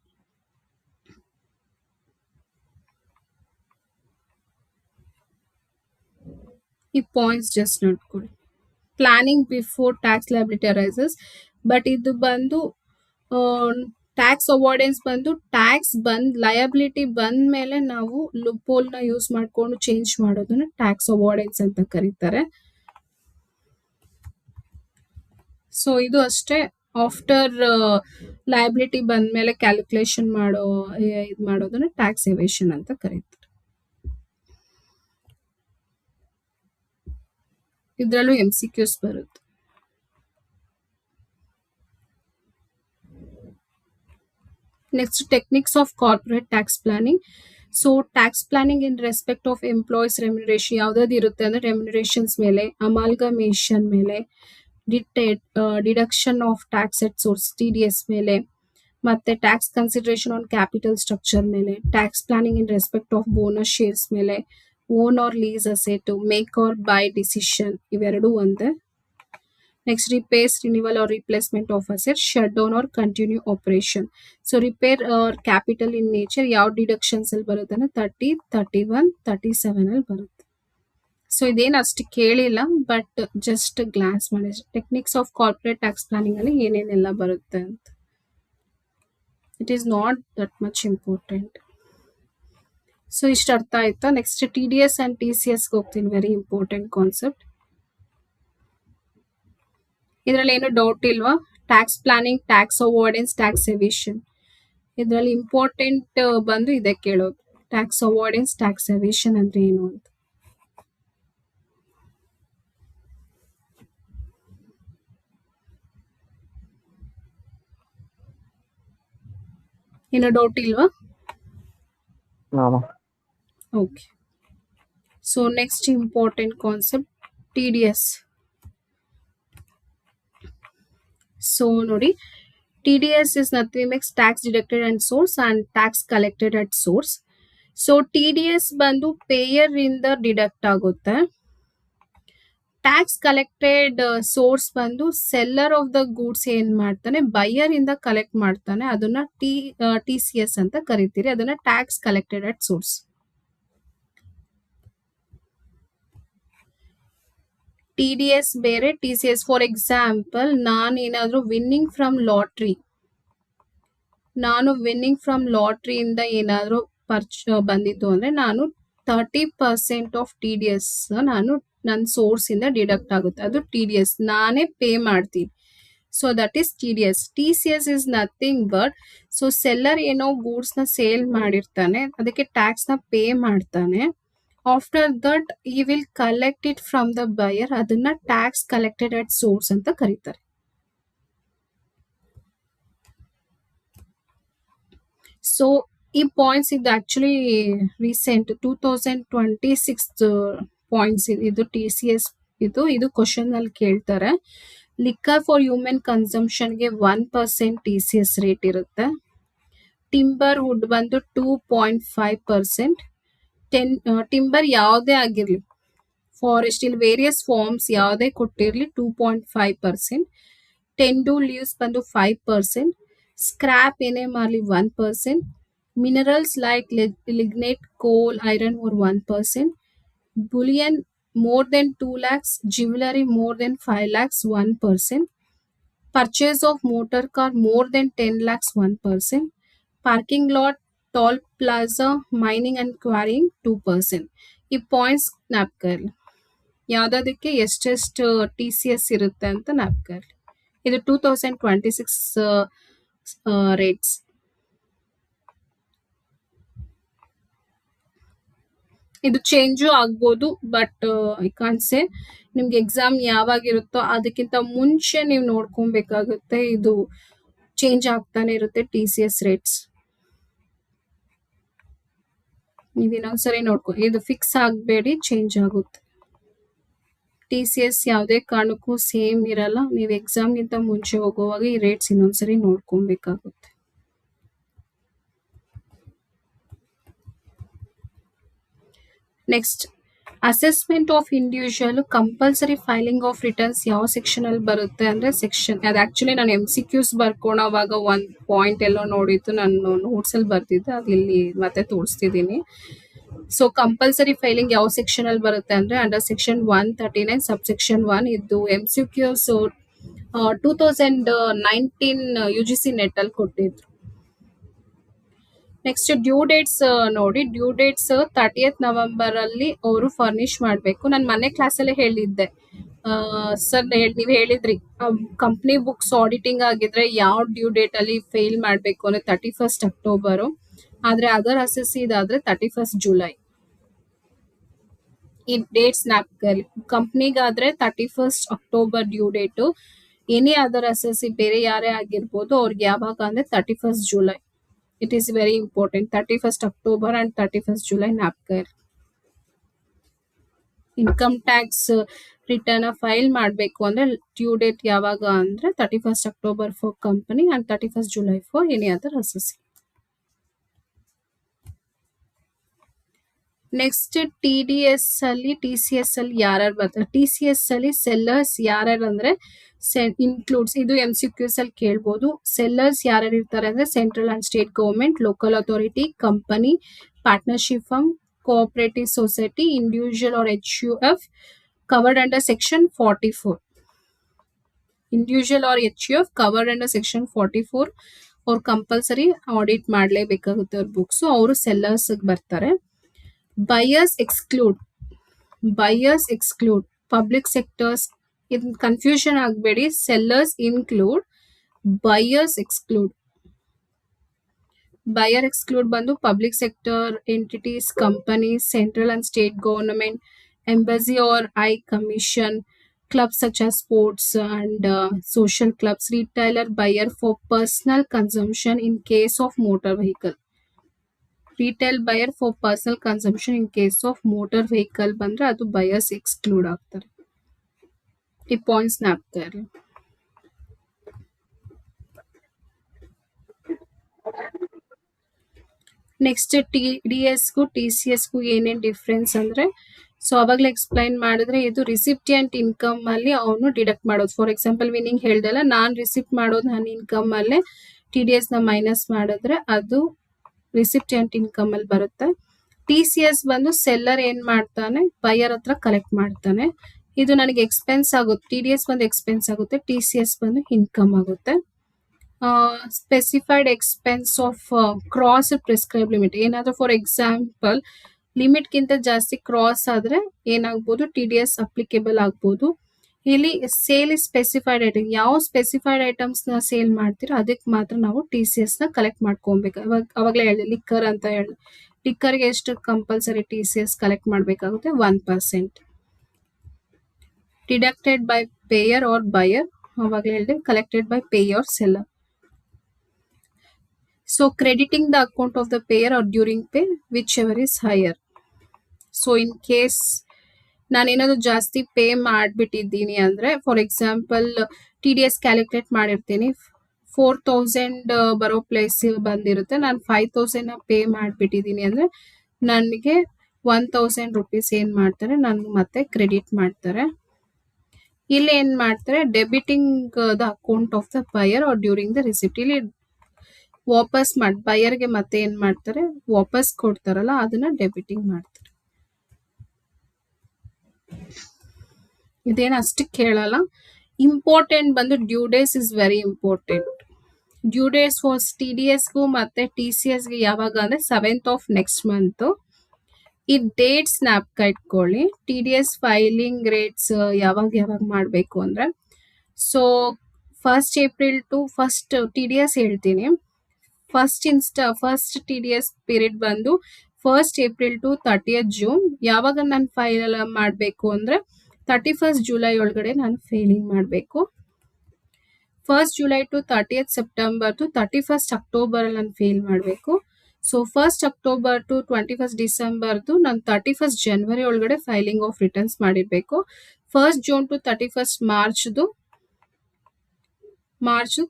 ಈ ಪಾಯಿಂಟ್ಸ್ ಜಸ್ಟ್ ನೋಡ್ಕೊಳ್ಳಿ. Planning before tax liability arises, but ಇದು ಬಂದು ಟ್ಯಾಕ್ಸ್ ಅವಾಯ್ಡೆನ್ಸ್ ಬಂದು ಟ್ಯಾಕ್ಸ್ ಲಯಬಿಲಿಟಿ ಬಂದ ಮೇಲೆ ನಾವು ಲೂಪ್ ಹೋಲ್ ನ ಯೂಸ್ ಮಾಡ್ಕೊಂಡು ಚೇಂಜ್ ಮಾಡೋದನ್ನ ಟ್ಯಾಕ್ಸ್ ಅವಾಯ್ಡೆನ್ಸ್ ಅಂತ ಕರೀತಾರೆ. ಸೊ ಇದು ಅಷ್ಟೇ, ಆಫ್ಟರ್ ಲಯಬಿಲಿಟಿ ಬಂದ ಮೇಲೆ ಕ್ಯಾಲ್ಕುಲೇಷನ್ ಮಾಡೋದನ್ನ ಟ್ಯಾಕ್ಸ್ ಎವೇಷನ್ ಅಂತ ಕರೀತಾರೆ. ಇದ್ರಲ್ಲೂ MCQs ಬರುತ್ತೆ. Next, techniques of corporate tax planning. So tax planning in respect of employees remuneration ಯಾವ್ದಾದ್ರು ಇರುತ್ತೆ ಅಂದ್ರೆ ರೆಮ್ಯುನರೇಷನ್ಸ್ ಮೇಲೆ, ಅಮಾಲ್ಗಮೇಷನ್ ಮೇಲೆ, deduction of tax at source TDS ಮೇಲೆ, ಮತ್ತೆ tax consideration on capital structure ಮೇಲೆ, tax planning in respect of bonus shares ಮೇಲೆ, own or lease asset, make or buy decision, ಇವೆರಡೂ ಒಂದೇ. Next, repairs, renewal or replacement of asset, shut down R continue operation. So repair or capital in nature ಯಾವ ಡಿಡಕ್ಷನ್ಸ್ ಅಲ್ಲಿ ಬರುತ್ತೆ ಅಂದ್ರೆ 30, 31, 37 ಅಲ್ಲಿ ಬರುತ್ತೆ. ಸೊ ಇದೇನು ಅಷ್ಟು ಕೇಳಿಲ್ಲ, ಬಟ್ ಜಸ್ಟ್ ಗ್ಲಾನ್ಸ್ ಮಾಡಿ. Techniques of corporate tax planning ಅಲ್ಲಿ ಏನೇನೆಲ್ಲ ಬರುತ್ತೆ ಅಂತ. It is not that much important. So ಇಷ್ಟು ಅರ್ಥ ಆಯ್ತಾ? ನೆಕ್ಸ್ಟ್ TDS ಅಂಡ್ TCS ಹೋಗ್ತೀನಿ. Very important concept. ಇದರಲ್ಲಿ ಏನು ಡೌಟ್ ಇಲ್ವಾ? Tax planning, tax avoidance, tax evasion. ಇದರಲ್ಲಿ ಇಂಪಾರ್ಟೆಂಟ್ ಬಂದು ಇದೆ ಕೇಳೋದು. ಟ್ಯಾಕ್ಸ್ ಅವಾಯ್ಡೆನ್ಸ್, ಟ್ಯಾಕ್ಸ್ ಎವಿಷನ್ ಅಂದ್ರೆ ಏನು ಅಂತ. ಏನೋ ಡೌಟ್ ಇಲ್ವಾ? Okay. So next important concept TDS. So ನೋಡಿ, TDS is nothing but tax deducted at source and tax collected at source. So TDS ಬಂದು ಪೇಯರ್ ಇಂದ ಡಿಡಕ್ಟ್ ಆಗುತ್ತೆ. ಟ್ಯಾಕ್ಸ್ ಕಲೆಕ್ಟೆಡ್ ಸೋರ್ಸ್ ಬಂದು ಸೆಲ್ಲರ್ ಆಫ್ ದ ಗೂಡ್ಸ್ ಏನ್ ಮಾಡ್ತಾನೆ, ಬೈಯರ್ ಇಂದ ಕಲೆಕ್ಟ್ ಮಾಡ್ತಾನೆ. ಅದನ್ನ TCS ಅಂತ ಕರಿತೀರಿ. ಅದನ್ನ tax collected at source. TDS ಬೇರೆ, TCS. ಫಾರ್ ಎಕ್ಸಾಂಪಲ್, ನಾನು ಏನಾದ್ರು ವಿನ್ನಿಂಗ್ ಫ್ರಮ್ ಲಾಟ್ರಿಯಿಂದ ಏನಾದ್ರು ಬಂದಿದ್ದು ಅಂದ್ರೆ ನಾನು 30% ಆಫ್ TDS ನಾನು ನನ್ನ ಸೋರ್ಸ್ ಇಂದ ಡಿಡಕ್ಟ್ ಆಗುತ್ತೆ. ಅದು TDS, ನಾನೇ ಪೇ ಮಾಡ್ತೀನಿ. So that is TDS. TCS is nothing but, so seller ಏನೋ ಗೂಡ್ಸ್ ನ ಸೇಲ್ ಮಾಡಿರ್ತಾನೆ, ಅದಕ್ಕೆ ಟ್ಯಾಕ್ಸ್ ನ ಪೇ ಮಾಡ್ತಾನೆ. After that he will collect it from the buyer. ಅದನ್ನ ಟ್ಯಾಕ್ಸ್ ಕಲೆಕ್ಟೆಡ್ ಅಟ್ ಸೋರ್ಸ್ ಅಂತ ಕರೀತಾರೆ. ಸೊ ಈ ಪಾಯಿಂಟ್ಸ್ ಇದು ಆಕ್ಚುಲಿ ರೀಸೆಂಟ್ 2026 ಪಾಯಿಂಟ್ಸ್ ಇದು TCS. ಇದು ಕ್ವಶನ್ ಅಲ್ಲಿ ಕೇಳ್ತಾರೆ. ಲಿಕ್ಕರ್ ಫಾರ್ ಹ್ಯೂಮನ್ ಕನ್ಸಂಪ್ಷನ್ಗೆ 1% TCS ರೇಟ್ ಇರುತ್ತೆ. ಟಿಂಬರ್ ವುಡ್ ಬಂದು 2.5%. ಟಿಂಬರ್ ಯಾವುದೇ ಆಗಿರ್ಲಿ, ಫಾರೆಸ್ಟ್ ಇಲ್ಲಿ ವೇರಿಯಸ್ ಫಾರ್ಮ್ಸ್ ಯಾವುದೇ ಕೊಟ್ಟಿರ್ಲಿ 2.5%. ಟೆಂಡು ಲೀವ್ಸ್ ಬಂದು 5%. ಸ್ಕ್ರಾಪ್ ಏನೇ ಮಾಡಲಿ 1%. ಮಿನರಲ್ಸ್ ಲೈಕ್ ಲಿಗ್ನೇಟ್, ಕೋಲ್, iron ore 1%. Boolean more than 2 lakhs, jewelry more than 5 lakhs 1%. Purchase of motor car more than 10 lakhs 1%. Parking lot, toll plaza, mining and quarrying 2%. ಈ ಪಾಯಿಂಟ್ಸ್ ಜ್ಞಾಪಕರ್ಲಿ, ಯಾವ್ದಕ್ಕೆ ಎಷ್ಟೆಷ್ಟು TCS ಇರುತ್ತೆ ಅಂತ ಜ್ಞಾಪಕರ್ಲಿ. ಇದು 2026 ರೇಟ್ಸ್. ಇದು ಚೇಂಜು ಆಗ್ಬೋದು, ಬಟ್ ಐ ಕಾಂಟ್ ಸೇ. ನಿಮ್ಗೆ ಎಕ್ಸಾಮ್ ಯಾವಾಗಿರುತ್ತೋ ಅದಕ್ಕಿಂತ ಮುಂಚೆ ನೀವು ನೋಡ್ಕೊಬೇಕಾಗುತ್ತೆ. ಇದು ಚೇಂಜ್ ಆಗ್ತಾನೆ ಇರುತ್ತೆ TCS ರೇಟ್ಸ್. ನೀವು ಇನ್ನೊಂದ್ಸರಿ ಇದು ಫಿಕ್ಸ್ ಆಗಬೇಡಿ, ಚೇಂಜ್ ಆಗುತ್ತೆ. TCS ಯಾವುದೇ ಕಾರಣಕ್ಕೂ ಸೇಮ್ ಇರಲ್ಲ. ನೀವು ಎಕ್ಸಾಮ್ಗಿಂತ ಮುಂಚೆ ಹೋಗುವಾಗ ಈ ರೇಟ್ಸ್ ಇನ್ನೊಂದ್ಸರಿ ನೋಡ್ಕೊಬೇಕಾಗುತ್ತೆ. Next, assessment of individual compulsory filing of returns ಯಾವ ಸೆಕ್ಷನ್ ಅಲ್ಲಿ ಬರುತ್ತೆ ಅಂದ್ರೆ ಸೆಕ್ಷನ್, ಅದು ಆಕ್ಚುಲಿ ನಾನು MCQs ಬರ್ಕೊಳೋವಾಗ ಒಂದು ಪಾಯಿಂಟ್ ಎಲ್ಲೋ ನೋಡಿದ್ದು, ನಾನು ನೋಟ್ಸ್ ಅಲ್ಲಿ ಬರ್ತಿದ್ದೆ, ಅದು ಇಲ್ಲಿ ಮತ್ತೆ ತೋರಿಸ್ತಿದ್ದೀನಿ. ಸೊ ಕಂಪಲ್ಸರಿ ಫೈಲಿಂಗ್ ಯಾವ ಸೆಕ್ಷನ್ ಅಲ್ಲಿ ಬರುತ್ತೆ ಅಂದ್ರೆ ಅಂಡರ್ ಸೆಕ್ಷನ್ 139 ಸಬ್ಸೆಕ್ಷನ್ 1. ಇದು MCQs 2019 UGC ನೆಟ್ ಅಲ್ಲಿ ಕೊಟ್ಟಿದ್ರು. ನೆಕ್ಸ್ಟ್ ಡ್ಯೂ ಡೇಟ್ಸ್ ನೋಡಿ. ಡ್ಯೂ ಡೇಟ್ಸ್ 30th ನವೆಂಬರ್ ಅಲ್ಲಿ ಅವರು ಫರ್ನಿಶ್ ಮಾಡಬೇಕು. ನಾನು ಮೊನ್ನೆ ಕ್ಲಾಸಲ್ಲೇ ಹೇಳಿದ್ದೆ ಸರ್, ನೀವು ಹೇಳಿದ್ರಿ ಕಂಪ್ನಿ ಬುಕ್ಸ್ ಆಡಿಟಿಂಗ್ ಆಗಿದ್ರೆ ಯಾವ ಡ್ಯೂ ಡೇಟ್ ಅಲ್ಲಿ ಫೇಲ್ ಮಾಡಬೇಕು ಅಂದ್ರೆ 31st ಅಕ್ಟೋಬರ್. ಆದ್ರೆ ಅದರ್ ಅಸೆಸಿ ಇದಾದ್ರೆ 31st ಜುಲೈ. ಈ ಡೇಟ್ಸ್ ಕಂಪ್ನಿಗಾದ್ರೆ 31st October due date. Any other assessee ಬೇರೆ ಯಾರೇ ಆಗಿರ್ಬೋದು, ಅವ್ರಿಗೆ ಯಾವಾಗ ಅಂದ್ರೆ 31st July. It is very important. 31st October and 31st July ಜ್ಞಾಪಕ. ಇನ್ಕಮ್ ಟ್ಯಾಕ್ಸ್ ರಿಟರ್ನ್ ಫೈಲ್ ಮಾಡಬೇಕು ಅಂದ್ರೆ ಡ್ಯೂ ಡೇಟ್ ಯಾವಾಗ ಅಂದ್ರೆ 31st October for company and 31st July for any other assessee. Next TCS ಅಲ್ಲಿ ಯಾರ್ಯಾರು ಬರ್ತಾರೆ? TCS ಅಲ್ಲಿ ಸೆಲ್ಲರ್ಸ್ ಯಾರ್ಯಾರು ಅಂದ್ರೆ ಇನ್ಕ್ಲೂಡ್ಸ್, ಇದು MCQs ಅಲ್ಲಿ ಕೇಳ್ಬೋದು. ಸೆಲ್ಲರ್ಸ್ ಯಾರ್ಯಾರು ಇರ್ತಾರೆ ಅಂದ್ರೆ central and state government, local authority, company, partnership firm, cooperative society, individual or HUF covered under section 44. Individual or HUF covered under section 44 ಅವ್ರು ಕಂಪಲ್ಸರಿ ಆಡಿಟ್ ಮಾಡಲೇಬೇಕಾಗುತ್ತೆ ಅವ್ರ ಬುಕ್ಸ್. ಅವರು ಸೆಲ್ಲರ್ಸ್ ಬರ್ತಾರೆ. Buyers exclude public sectors. ಇದು ಕನ್ಫ್ಯೂಷನ್ ಆಗಬೇಡಿ. Sellers include, buyers exclude. Buyer exclude ಬಂದು public sector entities, companies, central and state government, embassy or high commission, clubs such as sports and social clubs, retailer buyer for personal consumption in case of motor vehicle. Retail buyer for personal consumption in case of motor vehicle ಬಂದ್ರೆ ಅದು buyers exclude ಆಗ್ತಾರೆ. ಈ ಪಾಯಿಂಟ್ಸ್ ಜ್ಞಾಪಕ ಇರಲಿ. ನೆಕ್ಸ್ಟ್ TDSಗೂ TCSಗೂ ಏನೇನು ಡಿಫ್ರೆನ್ಸ್ ಅಂದ್ರೆ, ಸೊ ಅವಾಗಲೇ ಎಕ್ಸ್ಪ್ಲೈನ್ ಮಾಡಿದ್ರೆ ಇದು ರಿಸಿಪ್ಟಿಯಂಟ್ ಇನ್ಕಮ್ ಅಲ್ಲಿ ಅವನು ಡಿಡಕ್ಟ್ ಮಾಡೋದು. ಫಾರ್ ಎಕ್ಸಾಂಪಲ್ ವಿನಿಂಗ್ ಹೇಳ್ದಲ್ಲ, ನಾನು ರಿಸಿಪ್ಟ್ ಮಾಡೋದು ನನ್ನ ಇನ್ಕಮ್ ಅಲ್ಲೇ TDS ನ ಮೈನಸ್ ಮಾಡಿದ್ರೆ ಅದು ರಿಸಿಪ್ಟಿಯಂಟ್ ಇನ್ಕಮ್ ಅಲ್ಲಿ ಬರುತ್ತೆ. TCS ಬಂದು ಸೆಲ್ಲರ್ ಏನ್ ಮಾಡ್ತಾನೆ, ಬೈಯರ್ ಹತ್ರ ಕಲೆಕ್ಟ್ ಮಾಡ್ತಾನೆ. ಇದು ನನಗೆ ಎಕ್ಸ್ಪೆನ್ಸ್ ಆಗುತ್ತೆ. TDS ಬಂದು ಎಕ್ಸ್ಪೆನ್ಸ್ ಆಗುತ್ತೆ, TCS ಬಂದು ಇನ್ಕಮ್ ಆಗುತ್ತೆ. Specified expense of cross prescribe limit. ಏನಾದ್ರೂ ಫಾರ್ ಎಕ್ಸಾಂಪಲ್ ಲಿಮಿಟ್ ಗಿಂತ ಜಾಸ್ತಿ ಕ್ರಾಸ್ ಆದ್ರೆ ಏನಾಗ್ಬೋದು, TDS ಅಪ್ಲಿಕೇಬಲ್ ಆಗ್ಬೋದು. ಇಲ್ಲಿ ಸೇಲ್ ಇಸ್ ಸ್ಪೆಸಿಫೈಡ್ ಐಟಮ್. ಯಾವ ಸ್ಪೆಸಿಫೈಡ್ ಐಟಮ್ಸ್ ನ ಸೇಲ್ ಮಾಡ್ತೀರೋ ಅದಕ್ಕೆ ಮಾತ್ರ ನಾವು TCS ನ ಕಲೆಕ್ಟ್ ಮಾಡ್ಕೊಬೇಕು. ಅವಾಗಲೇ ಹೇಳಿದೆ ಲಿಕ್ಕರ್ ಅಂತ ಹೇಳಿ. ಲಿಕ್ಕರ್ಗೆ ಎಷ್ಟು ಕಂಪಲ್ಸರಿ TCS ಕಲೆಕ್ಟ್ ಮಾಡಬೇಕಾಗುತ್ತೆ, 1%. Deducted by payer or buyer, ಅವಾಗಲೇ ಹೇಳಿದೆ collected by payer or seller. So crediting the account of the payer or during pay, whichever is higher. So in case ನಾನೇನಾದ್ರು ಜಾಸ್ತಿ ಪೇ ಮಾಡಿಬಿಟ್ಟಿದ್ದೀನಿ ಅಂದರೆ, ಫಾರ್ ಎಕ್ಸಾಂಪಲ್ TDS ಕ್ಯಾಲ್ಕುಲೇಟ್ ಮಾಡಿರ್ತೀನಿ, 4000 ಬರೋ ಪ್ಲೇಸ್ ಬಂದಿರುತ್ತೆ, ನಾನು 5000 ಪೇ ಮಾಡಿಬಿಟ್ಟಿದ್ದೀನಿ ಅಂದರೆ ನನಗೆ 1000 ರೂಪೀಸ್ ಏನು ಮಾಡ್ತಾರೆ, ನನಗೆ ಮತ್ತೆ ಕ್ರೆಡಿಟ್ ಮಾಡ್ತಾರೆ. ಇಲ್ಲಿ ಏನು ಮಾಡ್ತಾರೆ, debiting the account of the buyer or during the receipt. ಇಲ್ಲಿ ವಾಪಸ್ ಬಯರ್ಗೆ ಮತ್ತೆ ಏನ್ ಮಾಡ್ತಾರೆ, ವಾಪಸ್ ಕೊಡ್ತಾರಲ್ಲ ಅದನ್ನ ಡೆಬಿಟಿಂಗ್ ಮಾಡ್ತಾರೆ. ಇದೇನು ಅಷ್ಟಕ್ಕೆ ಹೇಳಲ್ಲ. ಇಂಪಾರ್ಟೆಂಟ್ ಬಂದು due days is very important. Due days for TDSಗೂ ಮತ್ತೆ TCSಗೆ ಯಾವಾಗ ಅಂದ್ರೆ 7th of next month. ಈ ಡೇಟ್ಸ್ ಜ್ಞಾಪಕ ಇಟ್ಕೊಳ್ಳಿ. TDS ಫೈಲಿಂಗ್ ರೇಟ್ಸ್ ಯಾವಾಗ ಮಾಡಬೇಕು ಅಂದ್ರೆ, so 1st April to 1st TDS ಹೇಳ್ತೀನಿ. ಫಸ್ಟ್ TDS ಪೀರಿಯಡ್ ಬಂದು 1st April to 30th June. ಯಾವಾಗ ನಾನು ಫೈಲ್ ಮಾಡಬೇಕು ಅಂದ್ರೆ 31st July ಒಳಗಡೆ ನಾನು ಫೈಲಿಂಗ್ ಮಾಡಬೇಕು. 1st July to 30th September to 31st October ಅಲ್ಲಿ ನಾನು ಫೇಲ್ ಮಾಡಬೇಕು. So 1st October to 21st December ನಾನು 31st January ಒಳಗಡೆ ಫೈಲಿಂಗ್ ಆಫ್ ರಿಟರ್ನ್ಸ್ ಮಾಡಿರ್ಬೇಕು. 1st June to 31st March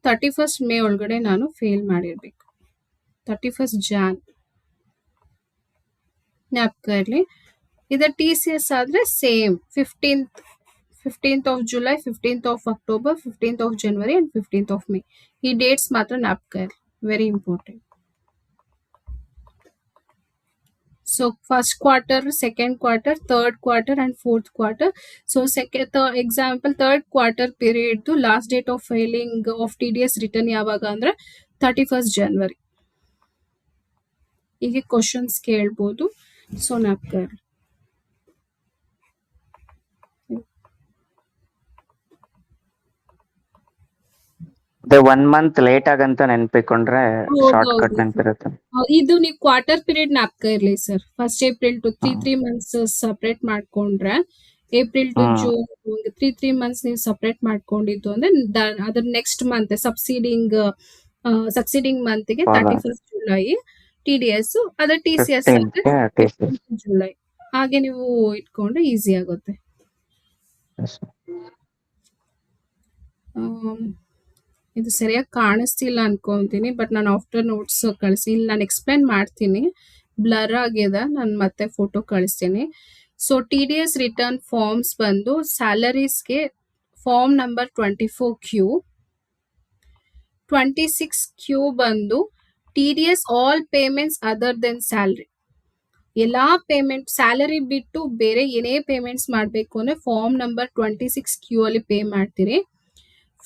31st May ಒಳಗಡೆ ನಾನು ಫೇಲ್ ಮಾಡಿರ್ಬೇಕು. 31st Jan ಜ್ಞಾಪಕ ಇರಲಿ. ಇದು TCS ಆದ್ರೆ same 15th of July, 15th of October, 15th of January and 15th of May. ಈ ಡೇಟ್ಸ್ ಮಾತ್ರ ಜ್ಞಾಪಕ ಇರಲಿ, very important. So first quarter, second quarter, third quarter and fourth quarter. So example third quarter period last date of filing of TDS return ಯಾವಾಗ ಅಂದ್ರೆ 31st January. ಹೀಗೆ ಕ್ವಶನ್ಸ್ ಕೇಳ್ಬೋದು. ಸೊ ಜ್ಞಾಪಕ ಇರಲಿ. ಅದೇ 1 month ಲೇಟ್ ಆಗಂತ ನೆನ್ಪಿಕೊಂಡ್ರೆ ಶಾರ್ಟ್ ಕಟ್ ನೆನಪಿರುತ್ತೆ. ಇದು ನೀವು ಕ್ವಾರ್ಟರ್ ಪೀರಿಯಡ್ ಜ್ಞಾಪಕ ಇರ್ಲಿ sir. 1st April to 3 months separate ಮಾಡ್ಕೊಂಡ್ರೆ, April to June 3 months ನೀವು ಸಪರೇಟ್ ಮಾಡ್ಕೊಂಡಿದ್ದು ಅಂದ್ರೆ ಅದ್ರ ನೆಕ್ಸ್ಟ್ ಮಂತ್ ಸಕ್ಸೀಡಿಂಗ್ ಮಂತ್ಗೆ 31st July TDS, ಅದ್ರ TCS ಜುಲೈ. ಹಾಗೆ ನೀವು ಇಟ್ಕೊಂಡ್ರೆ ಈಸಿ ಆಗುತ್ತೆ. ಇದು ಸರಿಯಾಗಿ ಕಾಣಿಸ್ತಿಲ್ಲ ಅನ್ಕೊಂತೀನಿ, ಬಟ್ ನಾನು ಆಫ್ಟರ್ ನೋಟ್ಸ್ ಕಳಿಸಿ. ಇಲ್ಲಿ ನಾನು ಎಕ್ಸ್ಪ್ಲೈನ್ ಮಾಡ್ತೀನಿ, ಬ್ಲರ್ ಆಗಿದೆ, ನಾನು ಮತ್ತೆ ಫೋಟೋ ಕಳಿಸ್ತೀನಿ. ಸೊ TDS ರಿಟರ್ನ್ ಫಾರ್ಮ್ಸ್ ಬಂದು ಸ್ಯಾಲರೀಸ್ಗೆ ಫಾರ್ಮ್ ನಂಬರ್ 24Q. 26Q ಬಂದು TDS all payments other than salary. ಎಲ್ಲಾ ಪೇಮೆಂಟ್ ಸ್ಯಾಲರಿ ಬಿಟ್ಟು ಬೇರೆ ಏನೇ ಪೇಮೆಂಟ್ಸ್ ಮಾಡಬೇಕು ಅಂದ್ರೆ ಫಾರ್ಮ್ ನಂಬರ್ 26Q ಅಲ್ಲಿ ಪೇ ಮಾಡ್ತೀರಿ.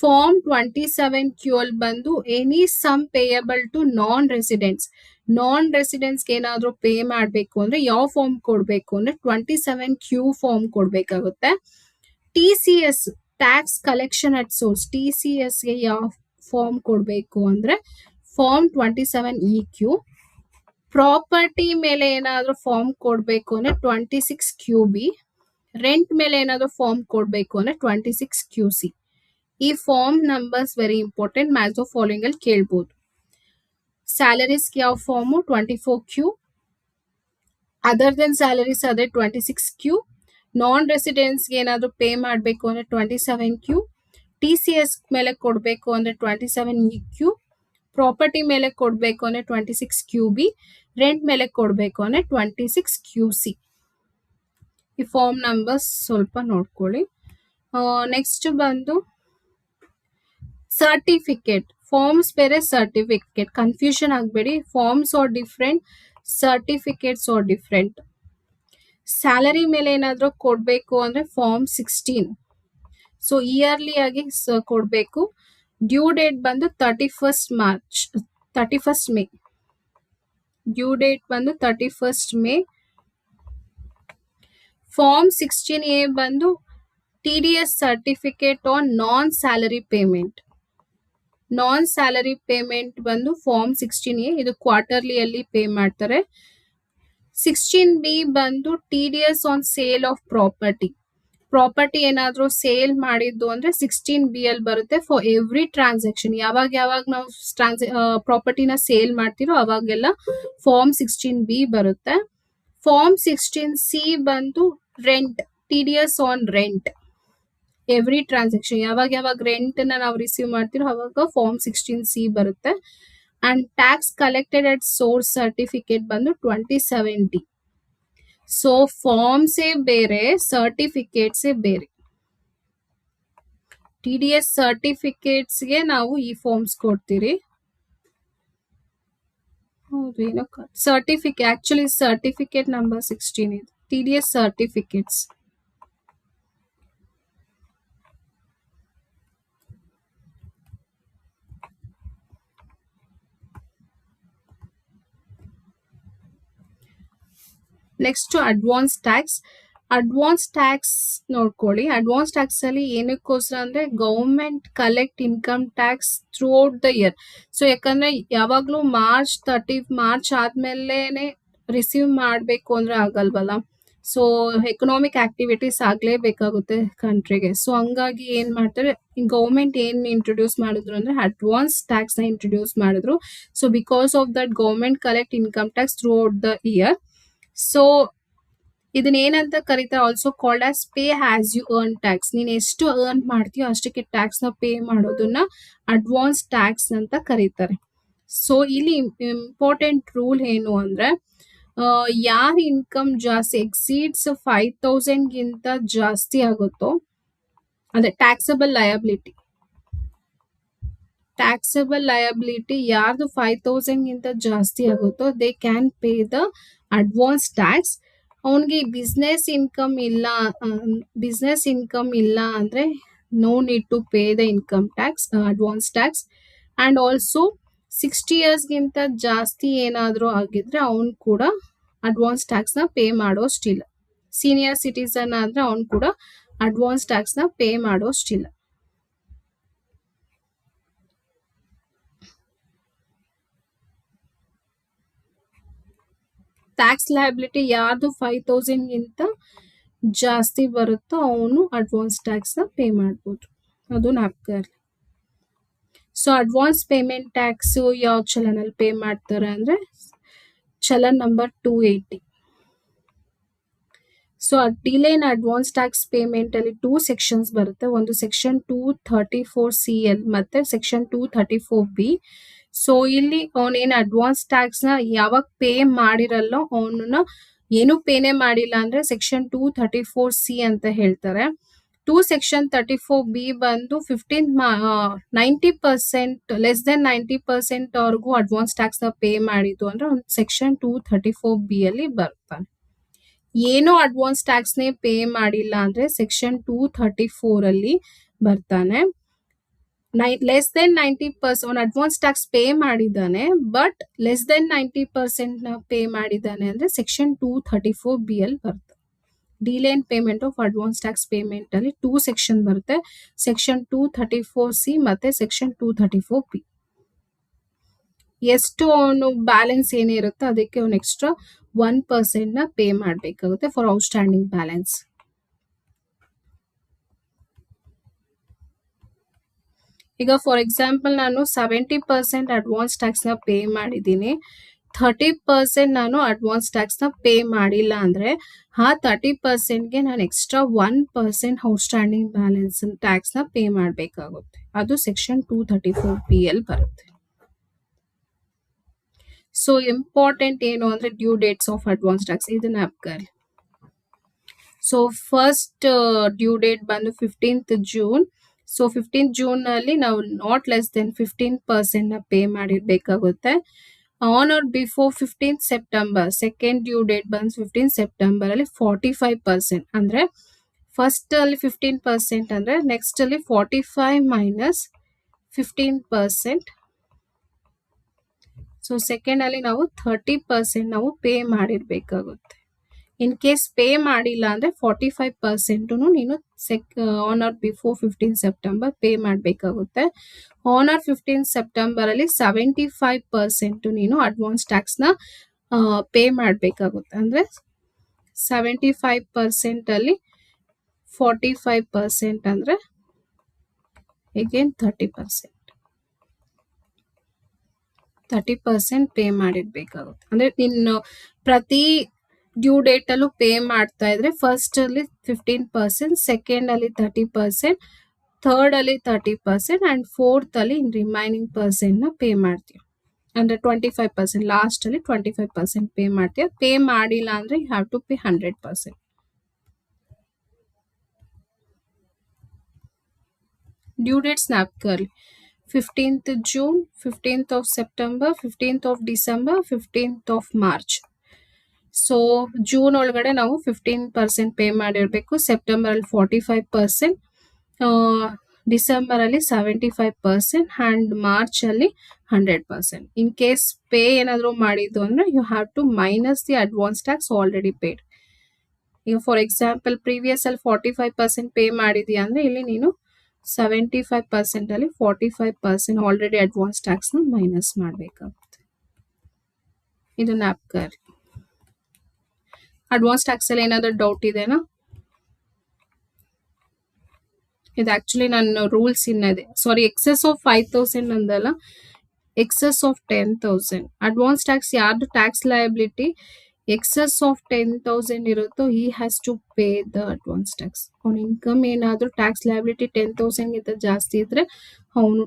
ಫಾರ್ಮ್ 27Q ಅಲ್ಲಿ ಬಂದು ಎನಿ ಸಮ್ ಪೇಯಬಲ್ ಟು ನಾನ್ ರೆಸಿಡೆಂಟ್ಸ್ಗೆ ಏನಾದರೂ ಪೇ ಮಾಡಬೇಕು ಅಂದ್ರೆ ಯಾವ ಫಾರ್ಮ್ ಕೊಡಬೇಕು ಅಂದ್ರೆ 27Q ಫಾರ್ಮ್ ಕೊಡಬೇಕಾಗುತ್ತೆ. TCS tax collection at source TCSಗೆ ಯಾವ ಫಾರ್ಮ್ ಕೊಡಬೇಕು ಅಂದ್ರೆ ಫಾರ್ಮ್ 27EQ. ಪ್ರಾಪರ್ಟಿ ಮೇಲೆ ಏನಾದರೂ ಫಾರ್ಮ್ ಕೊಡಬೇಕು ಅಂದ್ರೆ 26QB. ರೆಂಟ್ ಮೇಲೆ ಏನಾದರೂ ಫಾರ್ಮ್ ಕೊಡಬೇಕು ಅಂದ್ರೆ 26QC. ಈ form numbers very important, maths of following ಅಲ್ಲಿ ಕೇಳ್ಬೋದು. ಸ್ಯಾಲರೀಸ್ಗೆ ಯಾವ farm 24Q, other then salaries ಅದೇ 26Q. ನಾನ್ ರೆಸಿಡೆನ್ಸ್ಗೆ ಏನಾದರೂ ಪೇ ಮಾಡಬೇಕು ಅಂದ್ರೆ 27Q. TCS ಮೇಲೆ ಕೊಡಬೇಕು ಅಂದ್ರೆ 27EQ. ಪ್ರಾಪರ್ಟಿ ಮೇಲೆ ಕೊಡಬೇಕು ಅಂದ್ರೆ 26QB. ರೆಂಟ್ ಮೇಲೆ ಕೊಡಬೇಕು ಅಂದ್ರೆ 26QC. ಈ ಫಾರ್ಮ್ ನಂಬರ್ಸ್ ಸ್ವಲ್ಪ ನೋಡ್ಕೊಳ್ಳಿ. ನೆಕ್ಸ್ಟ್ ಬಂದು ಸರ್ಟಿಫಿಕೇಟ್. ಫಾರ್ಮ್ಸ್ ಬೇರೆ, ಸರ್ಟಿಫಿಕೇಟ್ ಕನ್ಫ್ಯೂಷನ್ ಆಗಬೇಡಿ. Forms are different, certificates are different. Salary ಮೇಲೆ ಏನಾದರೂ ಕೊಡಬೇಕು ಅಂದ್ರೆ ಫಾರ್ಮ್ 16. ಸೊ ಇಯರ್ಲಿ ಆಗಿ ಕೊಡಬೇಕು. ಡ್ಯೂ ಡೇಟ್ ಬಂದು 31st ಮೇ. ಡ್ಯೂ ಡೇಟ್ ಬಂದು 31st ಮೇ. ಫಾರ್ಮ್ 16A ಬಂದು TDS certificate on non salary payment. Non salary payment ಬಂದು ಫಾರ್ಮ್ 16A, ಇದು ಕ್ವಾರ್ಟರ್ಲಿ ಅಲ್ಲಿ ಪೇ ಮಾಡ್ತಾರೆ. 16B ಬಂದು TDS on sale of property ಏನಾದರೂ ಸೇಲ್ ಮಾಡಿದ್ದು ಅಂದ್ರೆ 16B ಅಲ್ಲಿ ಬರುತ್ತೆ. ಫಾರ್ ಎವ್ರಿ ಟ್ರಾನ್ಸಾಕ್ಷನ್, ಯಾವಾಗ ನಾವು ಪ್ರಾಪರ್ಟಿನ ಸೇಲ್ ಮಾಡ್ತಿರೋ ಅವಾಗೆಲ್ಲ ಫಾರ್ಮ್ 16B ಬರುತ್ತೆ. ಫಾರ್ಮ್ 16C ಬಂದು rent, TDS on rent. Every transaction, ಯಾವಾಗ ರೆಂಟ್ ನಾವು ರಿಸೀವ್ ಮಾಡ್ತಿರೋ ಅವಾಗ ಫಾರ್ಮ್ 16C ಬರುತ್ತೆ. And tax collected at source certificate ಬಂದು 27D. ಸೊ ಫಾರ್ಮ್ಸೇ ಬೇರೆ, ಸರ್ಟಿಫಿಕೇಟ್ಸೇ ಬೇರೆ. TDS ಸರ್ಟಿಫಿಕೇಟ್ಸ್ಗೆ ನಾವು ಈ ಫಾರ್ಮ್ಸ್ ಕೊಡ್ತೀರಿ. ಸರ್ಟಿಫಿಕೇಟ್ ಆಕ್ಚುಲಿ ಸರ್ಟಿಫಿಕೇಟ್ ನಂಬರ್ 16 ಇದೆ. TDS certificates. Next advance tax ನೋಡ್ಕೊಳ್ಳಿ. ಅಡ್ವಾನ್ಸ್ ಟ್ಯಾಕ್ಸ್ ಅಲ್ಲಿ ಏನಕ್ಕೋಸ್ಕರ ಅಂದ್ರೆ government collect income tax throughout the year. So ಯಾಕಂದ್ರೆ ಯಾವಾಗ್ಲೂ ಮಾರ್ಚ್ ಆದ್ಮೇಲೆ ರಿಸೀವ್ ಮಾಡಬೇಕು ಅಂದ್ರೆ ಆಗಲ್ವಲ್ಲ. ಸೊ ಎಕನಾಮಿಕ್ ಆಕ್ಟಿವಿಟೀಸ್ ಆಗ್ಲೇಬೇಕಾಗುತ್ತೆ ಕಂಟ್ರಿಗೆ. ಸೊ ಹಂಗಾಗಿ ಏನ್ ಮಾಡ್ತಾರೆ, ಗೌರ್ಮೆಂಟ್ ಏನ್ ಇಂಟ್ರೊಡ್ಯೂಸ್ ಮಾಡಿದ್ರು ಅಂದ್ರೆ ಅಡ್ವಾನ್ಸ್ ಟ್ಯಾಕ್ಸ್ ನ ಇಂಟ್ರೊಡ್ಯೂಸ್ ಮಾಡಿದ್ರು. So because of that government collect income tax throughout the year. So ಇದನ್ನ ಏನಂತ ಕರೀತಾರೆ, also called as pay has you earn tax. ನೀನ್ ಎಷ್ಟು ಅರ್ನ್ ಮಾಡ್ತೀಯೋ ಅಷ್ಟಕ್ಕೆ ಟ್ಯಾಕ್ಸ್ ನ ಪೇ ಮಾಡೋದನ್ನ ಅಡ್ವಾನ್ಸ್ ಟ್ಯಾಕ್ಸ್ ಅಂತ ಕರೀತಾರೆ. ಸೊ ಇಲ್ಲಿ ಇಂಪಾರ್ಟೆಂಟ್ ರೂಲ್ ಏನು ಅಂದ್ರೆ, ಯಾರ ಇನ್ಕಮ್ ಜಾಸ್ತಿ ಎಕ್ಸೀಡ್ಸ್ 5,000 ಗಿಂತ ಜಾಸ್ತಿ ಆಗುತ್ತೋ, ಅದೇ ಟ್ಯಾಕ್ಸಬಲ್ ಲಯಬಿಲಿಟಿ ಯಾರ್ದು 5,000 ಗಿಂತ ಜಾಸ್ತಿ ಆಗುತ್ತೋ they can pay the advance tax. ಅವನಿಗೆ ಬಿಸ್ನೆಸ್ ಇನ್ಕಮ್ ಇಲ್ಲ ಅಂದ್ರೆ no need to pay the income tax, advance tax. And also 60 years ಗಿಂತ ಜಾಸ್ತಿ ಏನಾದರೂ ಆಗಿದ್ರೆ ಅವನು ಕೂಡ ಅಡ್ವಾನ್ಸ್ ಟ್ಯಾಕ್ಸ್ ನ ಪೇ ಮಾಡೋಷ್ಟಿಲ್ಲ. ಸೀನಿಯರ್ ಸಿಟಿಸನ್ ಆದ್ರೆ ಅವನು ಕೂಡ ಅಡ್ವಾನ್ಸ್ ಟ್ಯಾಕ್ಸ್ ನ ಪೇ ಮಾಡೋಷ್ಟಿಲ್ಲ. ಟ್ಯಾಕ್ಸ್ ಲಯಬಿಲಿಟಿ ಯಾರ್ದು 5,000 ಗಿಂತ ಜಾಸ್ತಿ ಬರುತ್ತೋ ಅವನು ಅಡ್ವಾನ್ಸ್ ಟ್ಯಾಕ್ಸ್ ನ ಪೇ ಮಾಡ್ಬೋದು. ಅದು ನಾಪ್ಕರ್ಲಿ. ಸೊ ಅಡ್ವಾನ್ಸ್ ಪೇಮೆಂಟ್ ಟ್ಯಾಕ್ಸ್ ಯಾವ ಚಲನಲ್ಲಿ ಪೇ ಮಾಡ್ತಾರೆ ಅಂದ್ರೆ challan number 280. So delay in advance tax payment ಅಲ್ಲಿ 2 ಸೆಕ್ಷನ್ಸ್ ಬರುತ್ತೆ. ಒಂದು ಸೆಕ್ಷನ್ 234CL ಮತ್ತೆ ಸೆಕ್ಷನ್ 234B. ಸೊ ಇಲ್ಲಿ ಅವನೇನು ಅಡ್ವಾನ್ಸ್ ಟ್ಯಾಕ್ಸ್ ನ ಯಾವಾಗ ಪೇ ಮಾಡಿರಲ್ಲೋ ಅವನನ್ನ ಏನು ಪೇನೆ ಮಾಡಿಲ್ಲ ಅಂದ್ರೆ ಸೆಕ್ಷನ್ 234C ಅಂತ ಹೇಳ್ತಾರೆ. ಸೆಕ್ಷನ್ 34B ಬಂದು 90% ಲೆಸ್ ದೆನ್ 90% ಅವ್ರಿಗೂ ಅಡ್ವಾನ್ಸ್ ಟ್ಯಾಕ್ಸ್ ನ ಪೇ ಮಾಡಿದ್ದು ಅಂದ್ರೆ ಒಂದು ಸೆಕ್ಷನ್ 234B ಅಲ್ಲಿ ಬರ್ತಾನೆ. ಏನೋ ಅಡ್ವಾನ್ಸ್ ಟ್ಯಾಕ್ಸ್ ನೇ ಪೇ ಮಾಡಿಲ್ಲ ಅಂದ್ರೆ ಸೆಕ್ಷನ್ 234 ಅಲ್ಲಿ ಬರ್ತಾನೆ. Less than 90% advance tax pay ಮಾಡಿದ್ದಾನೆ ಬಟ್ ಲೆಸ್ ದೆನ್ 90% ನ ಪೇ ಮಾಡಿದ್ದಾನೆ ಅಂದ್ರೆ ಸೆಕ್ಷನ್ 234B ಅಲ್ಲಿ ಬರ್ತದೆ. Delay in payment of advance tax payment ಅಲ್ಲಿ 2 ಸೆಕ್ಷನ್ ಬರುತ್ತೆ, ಸೆಕ್ಷನ್ 234C ಮತ್ತೆ ಸೆಕ್ಷನ್ 234B. ಎಷ್ಟು ಅವನು ಬ್ಯಾಲೆನ್ಸ್ ಏನಿರುತ್ತೆ ಅದಕ್ಕೆ ಅವನು ಎಕ್ಸ್ಟ್ರಾ 1% ನ ಪೇ ಮಾಡಬೇಕಾಗುತ್ತೆ ಫಾರ್ ಔಟ್ಸ್ಟ್ಯಾಂಡಿಂಗ್ ಬ್ಯಾಲೆನ್ಸ್. ಈಗ ಫಾರ್ ಎಕ್ಸಾಂಪಲ್ ನಾನು 70% ಅಡ್ವಾನ್ಸ್ ಟ್ಯಾಕ್ಸ್ ನ ಪೇ ಮಾಡಿದ್ದೀನಿ, 30% ನಾನು ಅಡ್ವಾನ್ಸ್ ಟ್ಯಾಕ್ಸ್ ನ ಪೇ ಮಾಡಿಲ್ಲ ಅಂದ್ರೆ ಆ 30%ಗೆ ನಾನು ಎಕ್ಸ್ಟ್ರಾ 1% ಔಟ್ಸ್ಟ್ಯಾಂಡಿಂಗ್ ಬ್ಯಾಲೆನ್ಸ್ ಟ್ಯಾಕ್ಸ್ ನ ಪೇ ಮಾಡಬೇಕಾಗುತ್ತೆ. ಅದು ಸೆಕ್ಷನ್ 234B ಅಲ್ಲಿ ಬರುತ್ತೆ. ಸೊ ಇಂಪಾರ್ಟೆಂಟ್ ಏನು ಅಂದ್ರೆ due dates of advance tax ಇದನ್ನ ಅಪ್ಕರ್. ಸೊ ಫಸ್ಟ್ ಡ್ಯೂ ಡೇಟ್ ಬಂದು 15th June. So 15th June ಅಲ್ಲಿ ನಾವು ನಾಟ್ ಲೆಸ್ ದೆನ್ 15% ನ ಪೇ ಮಾಡಿರ್ಬೇಕಾಗುತ್ತೆ. On or before 15th September second due date ಬಂದು 15th ಸೆಪ್ಟೆಂಬರ್ ಅಲ್ಲಿ 45% ಅಂದ್ರೆ ಫಸ್ಟ್ ಅಲ್ಲಿ 15% ಅಂದ್ರೆ ನೆಕ್ಸ್ಟ್ ಅಲ್ಲಿ 45 ಮೈನಸ್ 15%. ಸೊ ಸೆಕೆಂಡ್ ಅಲ್ಲಿ ನಾವು 30% ನಾವು ಪೇ ಮಾಡಿರ್ಬೇಕಾಗುತ್ತೆ. ಇನ್ ಕೇಸ್ ಪೇ ಮಾಡಿಲ್ಲ ಅಂದ್ರೆ 45% ನೀನು on or before 15 September pay ಮಾಡಬೇಕಾಗುತ್ತೆ. ಆನ್ ಆರ್ 15 ಸೆಪ್ಟೆಂಬರ್ ಅಲ್ಲಿ 75% ನೀನು ಅಡ್ವಾನ್ಸ್ ಟ್ಯಾಕ್ಸ್ ನ ಪೇ ಮಾಡಬೇಕಾಗುತ್ತೆ. ಅಂದ್ರೆ 75% ಅಲ್ಲಿ 45% ಅಂದ್ರೆ ಅಗೇನ್ 30% ಪೇ ಮಾಡಿರ್ಬೇಕಾಗುತ್ತೆ. ಅಂದ್ರೆ ನೀನು ಪ್ರತಿ ಡ್ಯೂ ಡೇಟ್ ಅಲ್ಲೂ ಪೇ ಮಾಡ್ತಾ ಇದ್ರೆ ಫಸ್ಟ್ ಅಲ್ಲಿ 15%, ಸೆಕೆಂಡ್ ಅಲ್ಲಿ 30%, ಥರ್ಡ್ ಅಲ್ಲಿ 30% ಅಂಡ್ ಫೋರ್ತ್ ಅಲ್ಲಿ ರಿಮೈನಿಂಗ್ ಪರ್ಸೆಂಟ್ ನ ಪೇ ಮಾಡ್ತೀವಿ. ಅಂದ್ರೆ 25% ಲಾಸ್ಟ್ ಅಲ್ಲಿ 25% ಪೇ ಮಾಡ್ತೀಯ. ಪೇ ಮಾಡಿಲ್ಲ ಅಂದ್ರೆ you have to pay 100%. Due date ಸ್ನ್ಯಾಪ್ಕರ್ 15th June, 15th of September, 15th of December, 15th of March. ಸೊ ಜೂನ್ ಒಳಗಡೆ ನಾವು 15% ಪೇ ಮಾಡಿರ್ಬೇಕು, ಸೆಪ್ಟೆಂಬರ್ ಅಲ್ಲಿ 45%, ಡಿಸೆಂಬರ್ ಅಲ್ಲಿ 75% ಅಂಡ್ ಮಾರ್ಚ್ ಅಲ್ಲಿ 100%. ಇನ್ ಕೇಸ್ ಪೇ ಏನಾದ್ರು ಮಾಡಿದ್ದು ಅಂದ್ರೆ you have to minus the advance tax already paid. ಈಗ ಫಾರ್ ಎಕ್ಸಾಂಪಲ್ ಪ್ರೀವಿಯಸ್ ಅಲ್ಲಿ 45% ಪೇ ಮಾಡಿದ್ಯಾ ಅಂದ್ರೆ ಇಲ್ಲಿ ನೀನು 75% ಅಲ್ಲಿ 45% ಆಲ್ರೆಡಿ ಅಡ್ವಾನ್ಸ್ ಟ್ಯಾಕ್ಸ್ ನ ಮೈನಸ್ ಮಾಡಬೇಕಾಗುತ್ತೆ. ಇದು ನ್ಯಾಪ್ಕರ್. ಅಡ್ವಾನ್ಸ್ ಟ್ಯಾಕ್ಸ್ ಅಲ್ಲಿ ಏನಾದ್ರು ಡೌಟ್ ಇದೆನಾ? ಇದು ಆಕ್ಚುಲಿ ನನ್ನ ರೂಲ್ಸ್ ಇನ್ನದೆ. ಸಾರಿ, ಎಕ್ಸೆಸ್ ಆಫ್ 5,000 ಅಂದಲ್ಲ, ಎಕ್ಸೆಸ್ ಆಫ್ 10,000 ಅಡ್ವಾನ್ಸ್ ಟ್ಯಾಕ್ಸ್. ಯಾರ್ದು ಟ್ಯಾಕ್ಸ್ ಲಯಬಿಲಿಟಿ ಎಕ್ಸೆಸ್ ಆಫ್ 10,000 ಇರುತ್ತೋ he has to pay the advance tax. ಅವನ ಇನ್ಕಮ್ ಏನಾದ್ರೂ ಟ್ಯಾಕ್ಸ್ ಲಯಬಿಲಿಟಿ 10,000 ಗಿಂತ ಜಾಸ್ತಿ ಇದ್ರೆ ಅವನು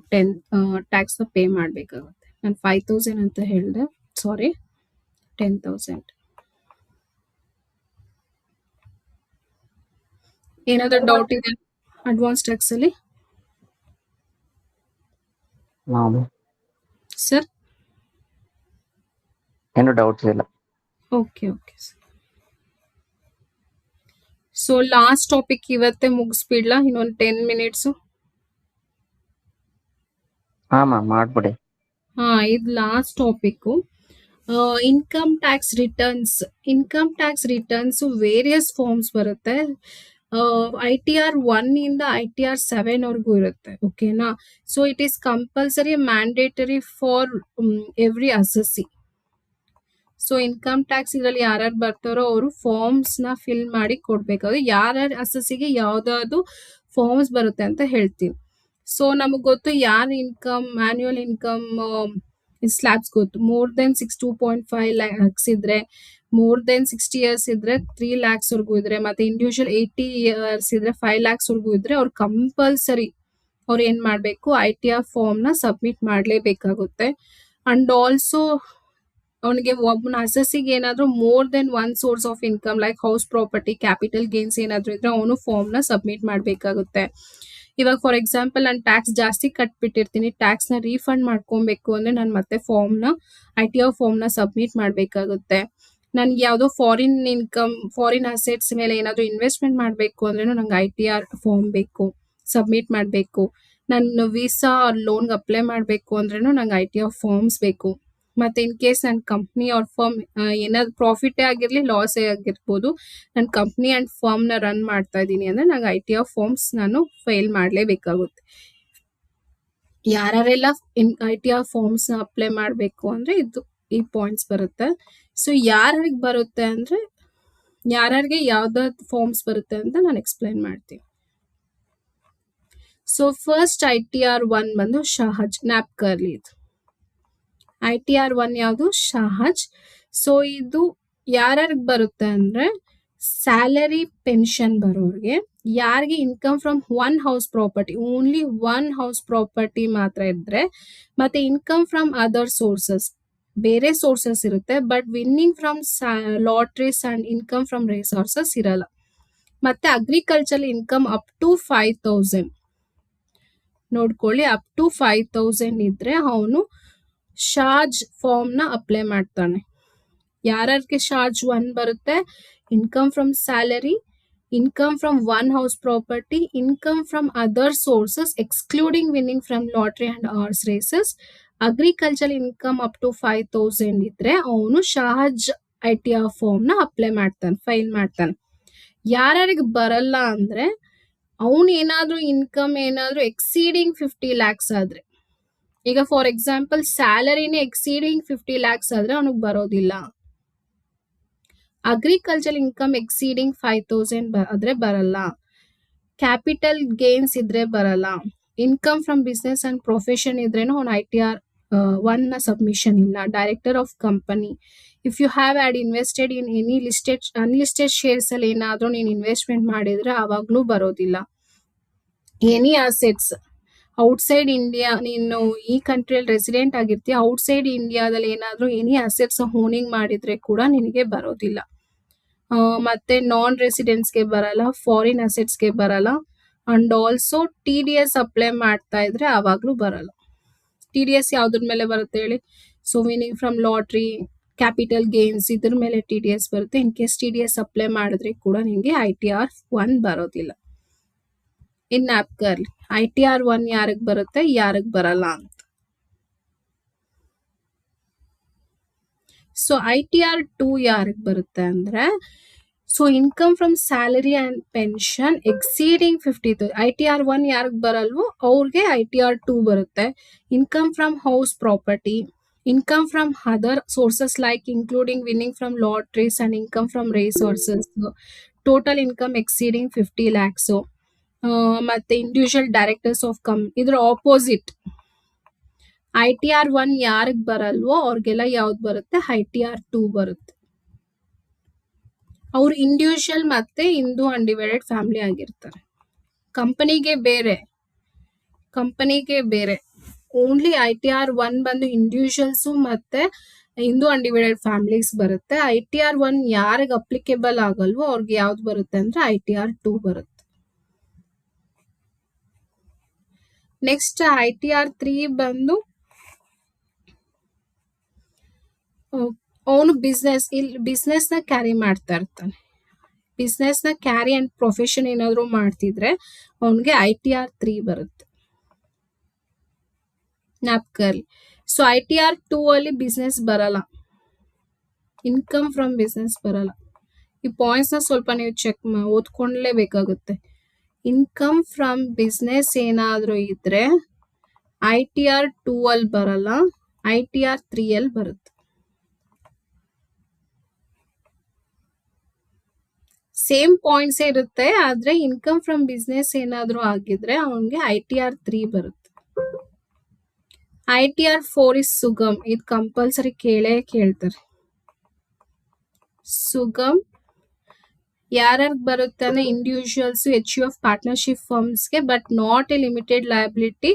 ಟ್ಯಾಕ್ಸ್ ನ ಪೇ ಮಾಡ್ಬೇಕಾಗುತ್ತೆ. ನಾನು 5,000 ಅಂತ ಹೇಳಿದೆ, ಸಾರಿ 10,000. ಏನಾದ್ರೂ ಡೌಟ್ ಇದೆ ಅಡ್ವಾನ್ಸ್ ಟ್ಯಾಕ್ಸ್ ಅಲ್ಲಿ ಸರ್? ಏನು ಡೌಟ್ಸ್ ಇಲ್ಲ. Okay okay sir. So last topic ಇವತ್ತೇ ಮುಗಿಸ್ಬಿಡ್ಲಾ? ಇನ್ನೊಂದು 10 ಮಿನಿಟ್ಸ್. ಹಾ ಮ್ಯಾಮ್ ಮಾಡ್ಬಿಡಿ. ಇದು last topic. Income tax returns. Income tax returns various forms ಬರುತ್ತೆ. ITR 1 ಇಂದ ITR 7 ವರೆಗೂ ಇರುತ್ತೆ. ಓಕೆನಾ? So it is compulsory mandatory for every assessee. ಸೊ ಇನ್ಕಮ್ ಟ್ಯಾಕ್ಸ್ ಇದರಲ್ಲಿ ಯಾರ್ಯಾರು ಬರ್ತಾರೋ ಅವರು ಫಾರ್ಮ್ಸ್ ನ ಫಿಲ್ ಮಾಡಿ ಕೊಡ್ಬೇಕಾದ್ರೆ ಯಾರ್ಯಾರ ಅಸೆಸಿಗೆ ಯಾವ್ದಾದ್ರು ಫಾರ್ಮ್ಸ್ ಬರುತ್ತೆ ಅಂತ ಹೇಳ್ತೀನಿ. ಸೊ ನಮಗ್ ಗೊತ್ತು ಯಾರ ಇನ್ಕಮ್ ಆನ್ಯುವಲ್ ಇನ್ಕಮ್ ಸ್ಲ್ಯಾಬ್ಸ್ ಗೊತ್ತು. ಮೋರ್ ದೆನ್ 2.5 lakhs ಇದ್ರೆ, ಮೋರ್ ದೆನ್ 60 years ಇದ್ರೆ 3 lakhs ವರ್ಗೂ ಇದ್ರೆ, ಮತ್ತೆ ಇಂಡಿವಿಜುವಲ್ 80 years ಇದ್ರೆ 5 lakhs ವರ್ಗೂ ಇದ್ರೆ ಅವ್ರು ಕಂಪಲ್ಸರಿ ಅವ್ರು ಏನ್ ಮಾಡ್ಬೇಕು, ITR ಫಾರ್ಮ್ ನ ಸಬ್ಮಿಟ್ ಮಾಡ್ಲೇಬೇಕಾಗುತ್ತೆ. ಅಂಡ್ ಆಲ್ಸೋ ಅವನಿಗೆ ಒಬ್ಬನ ಅಸೆಸ್ಸಿಗೆ ಏನಾದ್ರು more than one source of income like house property capital gains ಏನಾದ್ರು ಇದ್ರೆ ಅವನು ಫಾರ್ಮ್ ನ ಸಬ್ಮಿಟ್ ಮಾಡ್ಬೇಕಾಗುತ್ತೆ. ಇವಾಗ ಫಾರ್ ಎಕ್ಸಾಂಪಲ್ ನಾನು ಟ್ಯಾಕ್ಸ್ ಜಾಸ್ತಿ ಕಟ್ಬಿಟ್ಟಿರ್ತೀನಿ, ಟ್ಯಾಕ್ಸ್ ನ ರೀಫಂಡ್ ಮಾಡ್ಕೊಬೇಕು ಅಂದ್ರೆ ನಾನು ಮತ್ತೆ ಫಾರ್ಮ್ ನ ITR ಫಾರ್ಮ್ ನ ಸಬ್ಮಿಟ್ ಮಾಡ್ಬೇಕಾಗುತ್ತೆ. ನನ್ಗೆ ಯಾವ್ದೋ ಫಾರಿನ್ ಇನ್ಕಮ್ ಫಾರಿನ್ ಅಸೆಟ್ಸ್ ಮೇಲೆ ಏನಾದ್ರು ಇನ್ವೆಸ್ಟ್ಮೆಂಟ್ ಮಾಡ್ಬೇಕು ಅಂದ್ರೆ ನಂಗೆ ITR ಫಾರ್ಮ್ ಬೇಕು, ಸಬ್ಮಿಟ್ ಮಾಡ್ಬೇಕು. ನಾನು ವೀಸಾ ಲೋನ್ಗೆ ಅಪ್ಲೈ ಮಾಡ್ಬೇಕು ಅಂದ್ರೂ ನಂಗೆ ITR ಫಾರ್ಮ್ಸ್ ಬೇಕು. ಮತ್ತೆ ಇನ್ ಕೇಸ್ ನನ್ನ ಕಂಪ್ನಿ ಆರ್ ಫರ್ಮ್ ಏನಾದ್ರು ಪ್ರಾಫಿಟೇ ಆಗಿರ್ಲಿ ಲಾಸೇ ಆಗಿರ್ಬೋದು, ನನ್ನ ಕಂಪ್ನಿ ಅಂಡ್ ಫರ್ಮ್ ನ ರನ್ ಮಾಡ್ತಾ ಇದ್ದೀನಿ ಅಂದ್ರೆ ನಂಗೆ ITR ಫಾರ್ಮ್ಸ್ ನಾನು ಫೈಲ್ ಮಾಡ್ಲೇಬೇಕಾಗುತ್ತೆ. ಯಾರೆಲ್ಲ ITR ಫಾರ್ಮ್ಸ್ ನ ಅಪ್ಲೈ ಮಾಡ್ಬೇಕು ಅಂದ್ರೆ ಇದು ಈ ಪಾಯಿಂಟ್ಸ್ ಬರುತ್ತೆ. ಸೊ ಯಾರಿಗೆ ಬರುತ್ತೆ ಅಂದ್ರೆ ಯಾರ್ಯಾರಿಗೆ ಯಾವ್ದಾವ್ದು ಫಾರ್ಮ್ಸ್ ಬರುತ್ತೆ ಅಂತ ನಾನು ಎಕ್ಸ್ಪ್ಲೈನ್ ಮಾಡ್ತೀನಿ. ಸೊ ಫಸ್ಟ್ ITR 1 ಬಂದು ಶಹಜ್ ನ್ಯಾಪ್ಕರ್ಲಿ ಇದು. ITR 1 ಯಾವುದು ಶಹಜ್. ಸೊ ಇದು ಯಾರ್ಯಾರಿಗೆ ಬರುತ್ತೆ ಅಂದ್ರೆ ಸ್ಯಾಲರಿ ಪೆನ್ಷನ್ ಬರೋರಿಗೆ, ಯಾರಿಗೆ income from one house property only one house property ಮಾತ್ರ ಇದ್ರೆ, ಮತ್ತೆ ಇನ್ಕಮ್ ಫ್ರಮ್ ಅದರ್ ಸೋರ್ಸಸ್ ಬೇರೆ ಸೋರ್ಸಸ್ ಇರುತ್ತೆ but winning from lotteries and income from resources ಇರಲ್ಲ. ಮತ್ತೆ ಅಗ್ರಿಕಲ್ಚರ್ ಇನ್ಕಮ್ ಅಪ್ ಟು 5,000 ನೋಡ್ಕೊಳ್ಳಿ, ಅಪ್ ಟು 5,000 ಇದ್ರೆ ಅವನು ಶಾರ್ಜ್ ಫಾರ್ಮ್ ನ ಅಪ್ಲೈ ಮಾಡ್ತಾನೆ. ಯಾರ್ಯಾರಿಗೆ ಶಾರ್ಜ್ 1 ಬರುತ್ತೆ, income from salary, income from one house property, income from other sources excluding winning from lottery and horse races, agriculture income up to 5,000 ಇದ್ರೆ ಅವನು ಶಾರ್ಜ್ ITR ಫಾರ್ಮ್ ನ ಅಪ್ಲೈ ಮಾಡ್ತಾನೆ, ಫೈಲ್ ಮಾಡ್ತಾನೆ. ಯಾರ್ಯಾರಿಗೆ ಬರಲ್ಲ ಅಂದ್ರೆ ಅವನು ಏನಾದ್ರೂ ಇನ್ಕಮ್ ಏನಾದ್ರೂ ಎಕ್ಸೀಡಿಂಗ್ 50 lakhs ಆದ್ರೆ, ಈಗ ಫಾರ್ ಎಕ್ಸಾಂಪಲ್ ಸ್ಯಾಲರಿನೇ ಎಕ್ಸೀಡಿಂಗ್ 50 lakhs ಆದ್ರೆ ಅವನಿಗೆ ಬರೋದಿಲ್ಲ. ಅಗ್ರಿಕಲ್ಚರ್ ಇನ್ಕಮ್ ಎಕ್ಸೀಡಿಂಗ್ 5,000 ಆದ್ರೆ ಬರಲ್ಲ. ಕ್ಯಾಪಿಟಲ್ ಗೇನ್ಸ್ ಇದ್ರೆ ಬರಲ್ಲ. Income from business and profession ಇದ್ರೇನು ಅವ್ನು ITR 1 ನ ಸಬ್ಮಿಷನ್ ಇಲ್ಲ. Director of company, if you have had invested in any listed unlisted shares ಅಲ್ಲಿ ಏನಾದ್ರೂ ನೀನು ಇನ್ವೆಸ್ಟ್ಮೆಂಟ್ ಮಾಡಿದ್ರೆ ಅವಾಗ್ಲೂ ಬರೋದಿಲ್ಲ. ಎನಿ ಅಸೆಟ್ಸ್ ಔಟ್ಸೈಡ್ ಇಂಡಿಯಾ, ನೀನು ಈ ಕಂಟ್ರಿಯಲ್ಲಿ ರೆಸಿಡೆಂಟ್ ಆಗಿರ್ತೀಯ, ಔಟ್ಸೈಡ್ ಇಂಡಿಯಾದಲ್ಲಿ ಏನಾದ್ರೂ ಎನಿ ಅಸೆಟ್ಸ್ ಹೋನಿಂಗ್ ಮಾಡಿದ್ರೆ ಕೂಡ ನಿನಗೆ ಬರೋದಿಲ್ಲ. ಮತ್ತೆ ನಾನ್ ರೆಸಿಡೆನ್ಸ್ಗೆ ಬರಲ್ಲ, ಫಾರಿನ್ ಅಸೆಟ್ಸ್ಗೆ ಬರಲ್ಲ. ಅಂಡ್ ಆಲ್ಸೋ TDS ಅಪ್ಲೈ ಮಾಡ್ತಾ ಇದ್ರೆ ಅವಾಗ್ಲೂ ಬರಲ್ಲ. TDS ಯಾವ್ದ್ರ ಮೇಲೆ ಬರುತ್ತೆ ಹೇಳಿ? So winning from lottery, capital gains ಇದ್ರ ಮೇಲೆ TDS ಬರುತ್ತೆ. ಇನ್ ಕೇಸ್ TDS ಅಪ್ಲೈ ಮಾಡಿದ್ರೆ ಕೂಡ ನಿಮಗೆ ITR 1 ಬರೋದಿಲ್ಲ. ಇನ್ ನ್ಯಾಪ್ಕರ್ಲಿ ITR 1 ಯಾರಿಗೆ ಬರುತ್ತೆ, ಯಾರಿಗೆ ಬರಲ್ಲ ಅಂತ. ಸೊ ITR 2 ಯಾರಿಗೆ ಬರುತ್ತೆ ಅಂದ್ರೆ, so income from salary and pension exceeding 50,000. ITR 1 ಯಾರಿಗೆ ಬರಲ್ವೋ ಅವ್ರಿಗೆ ITR 2 ಬರುತ್ತೆ. Income from house property, income from other sources like including winning from lotteries and income from resources, total income exceeding 50 lakhs. ಮತ್ತೆ ಇಂಡಿವಿಜುವಲ್ ಡೈರೆಕ್ಟರ್ಸ್ ಆಫ್ ಇದ್ರ ಆಪೋಸಿಟ್ ITR 1 ಯಾರಿಗೆ ಬರಲ್ವೋ ಅವ್ರಿಗೆಲ್ಲ ಯಾವ್ದು ಬರುತ್ತೆ, ITR 2 ಬರುತ್ತೆ. ಅವ್ರು ಇಂಡಿವಿಜುವಲ್ ಮತ್ತೆ ಹಿಂದೂ ಅನ್ಡಿವೈಡೆಡ್ ಫ್ಯಾಮಿಲಿ ಆಗಿರ್ತಾರೆ. ಕಂಪನಿಗೆ ಬೇರೆ ಓನ್ಲಿ ITR 1 ಬಂದು ಇಂಡಿವಿಜುವಲ್ಸ್ ಮತ್ತೆ ಹಿಂದೂ ಅನ್ಡಿವೈಡೆಡ್ ಫ್ಯಾಮಿಲೀಸ್ ಬರುತ್ತೆ. ITR 1 ಯಾರಿಗೆ ಅಪ್ಲಿಕೇಬಲ್ ಆಗಲ್ವೋ ಅವ್ರಿಗೆ ಯಾವ್ದು ಬರುತ್ತೆ ಅಂದ್ರೆ ITR 2 ಬರುತ್ತೆ. ನೆಕ್ಸ್ಟ್ ITR 3 ಬಂದು ಅವನು ಬಿಸ್ನೆಸ್ ನ ಕ್ಯಾರಿ ಮಾಡ್ತಾ ಇರ್ತಾನೆ. ಬಿಸ್ನೆಸ್ ನ ಕ್ಯಾರಿ ಅಂಡ್ ಪ್ರೊಫೆಷನ್ ಏನಾದ್ರು ಮಾಡ್ತಿದ್ರೆ ಅವನಿಗೆ ITR 3 ಬರುತ್ತೆ. ನ್ಯಾಪ್ಕರ್ಲಿ. ಸೊ ITR 2 ಅಲ್ಲಿ ಬಿಸ್ನೆಸ್ ಬರಲ್ಲ, ಇನ್ಕಮ್ ಫ್ರಮ್ ಬಿಸ್ನೆಸ್ ಬರಲ್ಲ. ಈ ಪಾಯಿಂಟ್ಸ್ ನ ಸ್ವಲ್ಪ ನೀವು ಚೆಕ್ ಓದ್ಕೊಳ್ಳೇಬೇಕಾಗುತ್ತೆ. ಇನ್ಕಮ್ ಫ್ರಮ್ ಬಿಸ್ನೆಸ್ ಏನಾದ್ರೂ ಇದ್ರೆ ITR 2 ಅಲ್ಲಿ ಬರಲ್ಲ, ITR 3 ಅಲ್ಲಿ ಬರುತ್ತೆ. ಸೇಮ್ ಪಾಯಿಂಟ್ಸ್ ಇರುತ್ತೆ, ಆದ್ರೆ ಇನ್ಕಮ್ ಫ್ರಮ್ ಬಿಸ್ನೆಸ್ ಏನಾದ್ರೂ ಆಗಿದ್ರೆ ಅವನಿಗೆ ITR 3 ಬರುತ್ತೆ. ITR 4 is Sugam. ಇದು ಕಂಪಲ್ಸರಿ ಕೇಳ್ತಾರೆ. ಸುಗಮ್ ಯಾರ್ಯಾರಿಗೆ ಬರುತ್ತೆ ಅಂದ್ರೆ ಇಂಡಿವಿಜುವಲ್ಸ್, HUF ಪಾರ್ಟ್ನರ್ಶಿಪ್ ಫರ್ಮ್ಸ್ಗೆ, but not a limited liability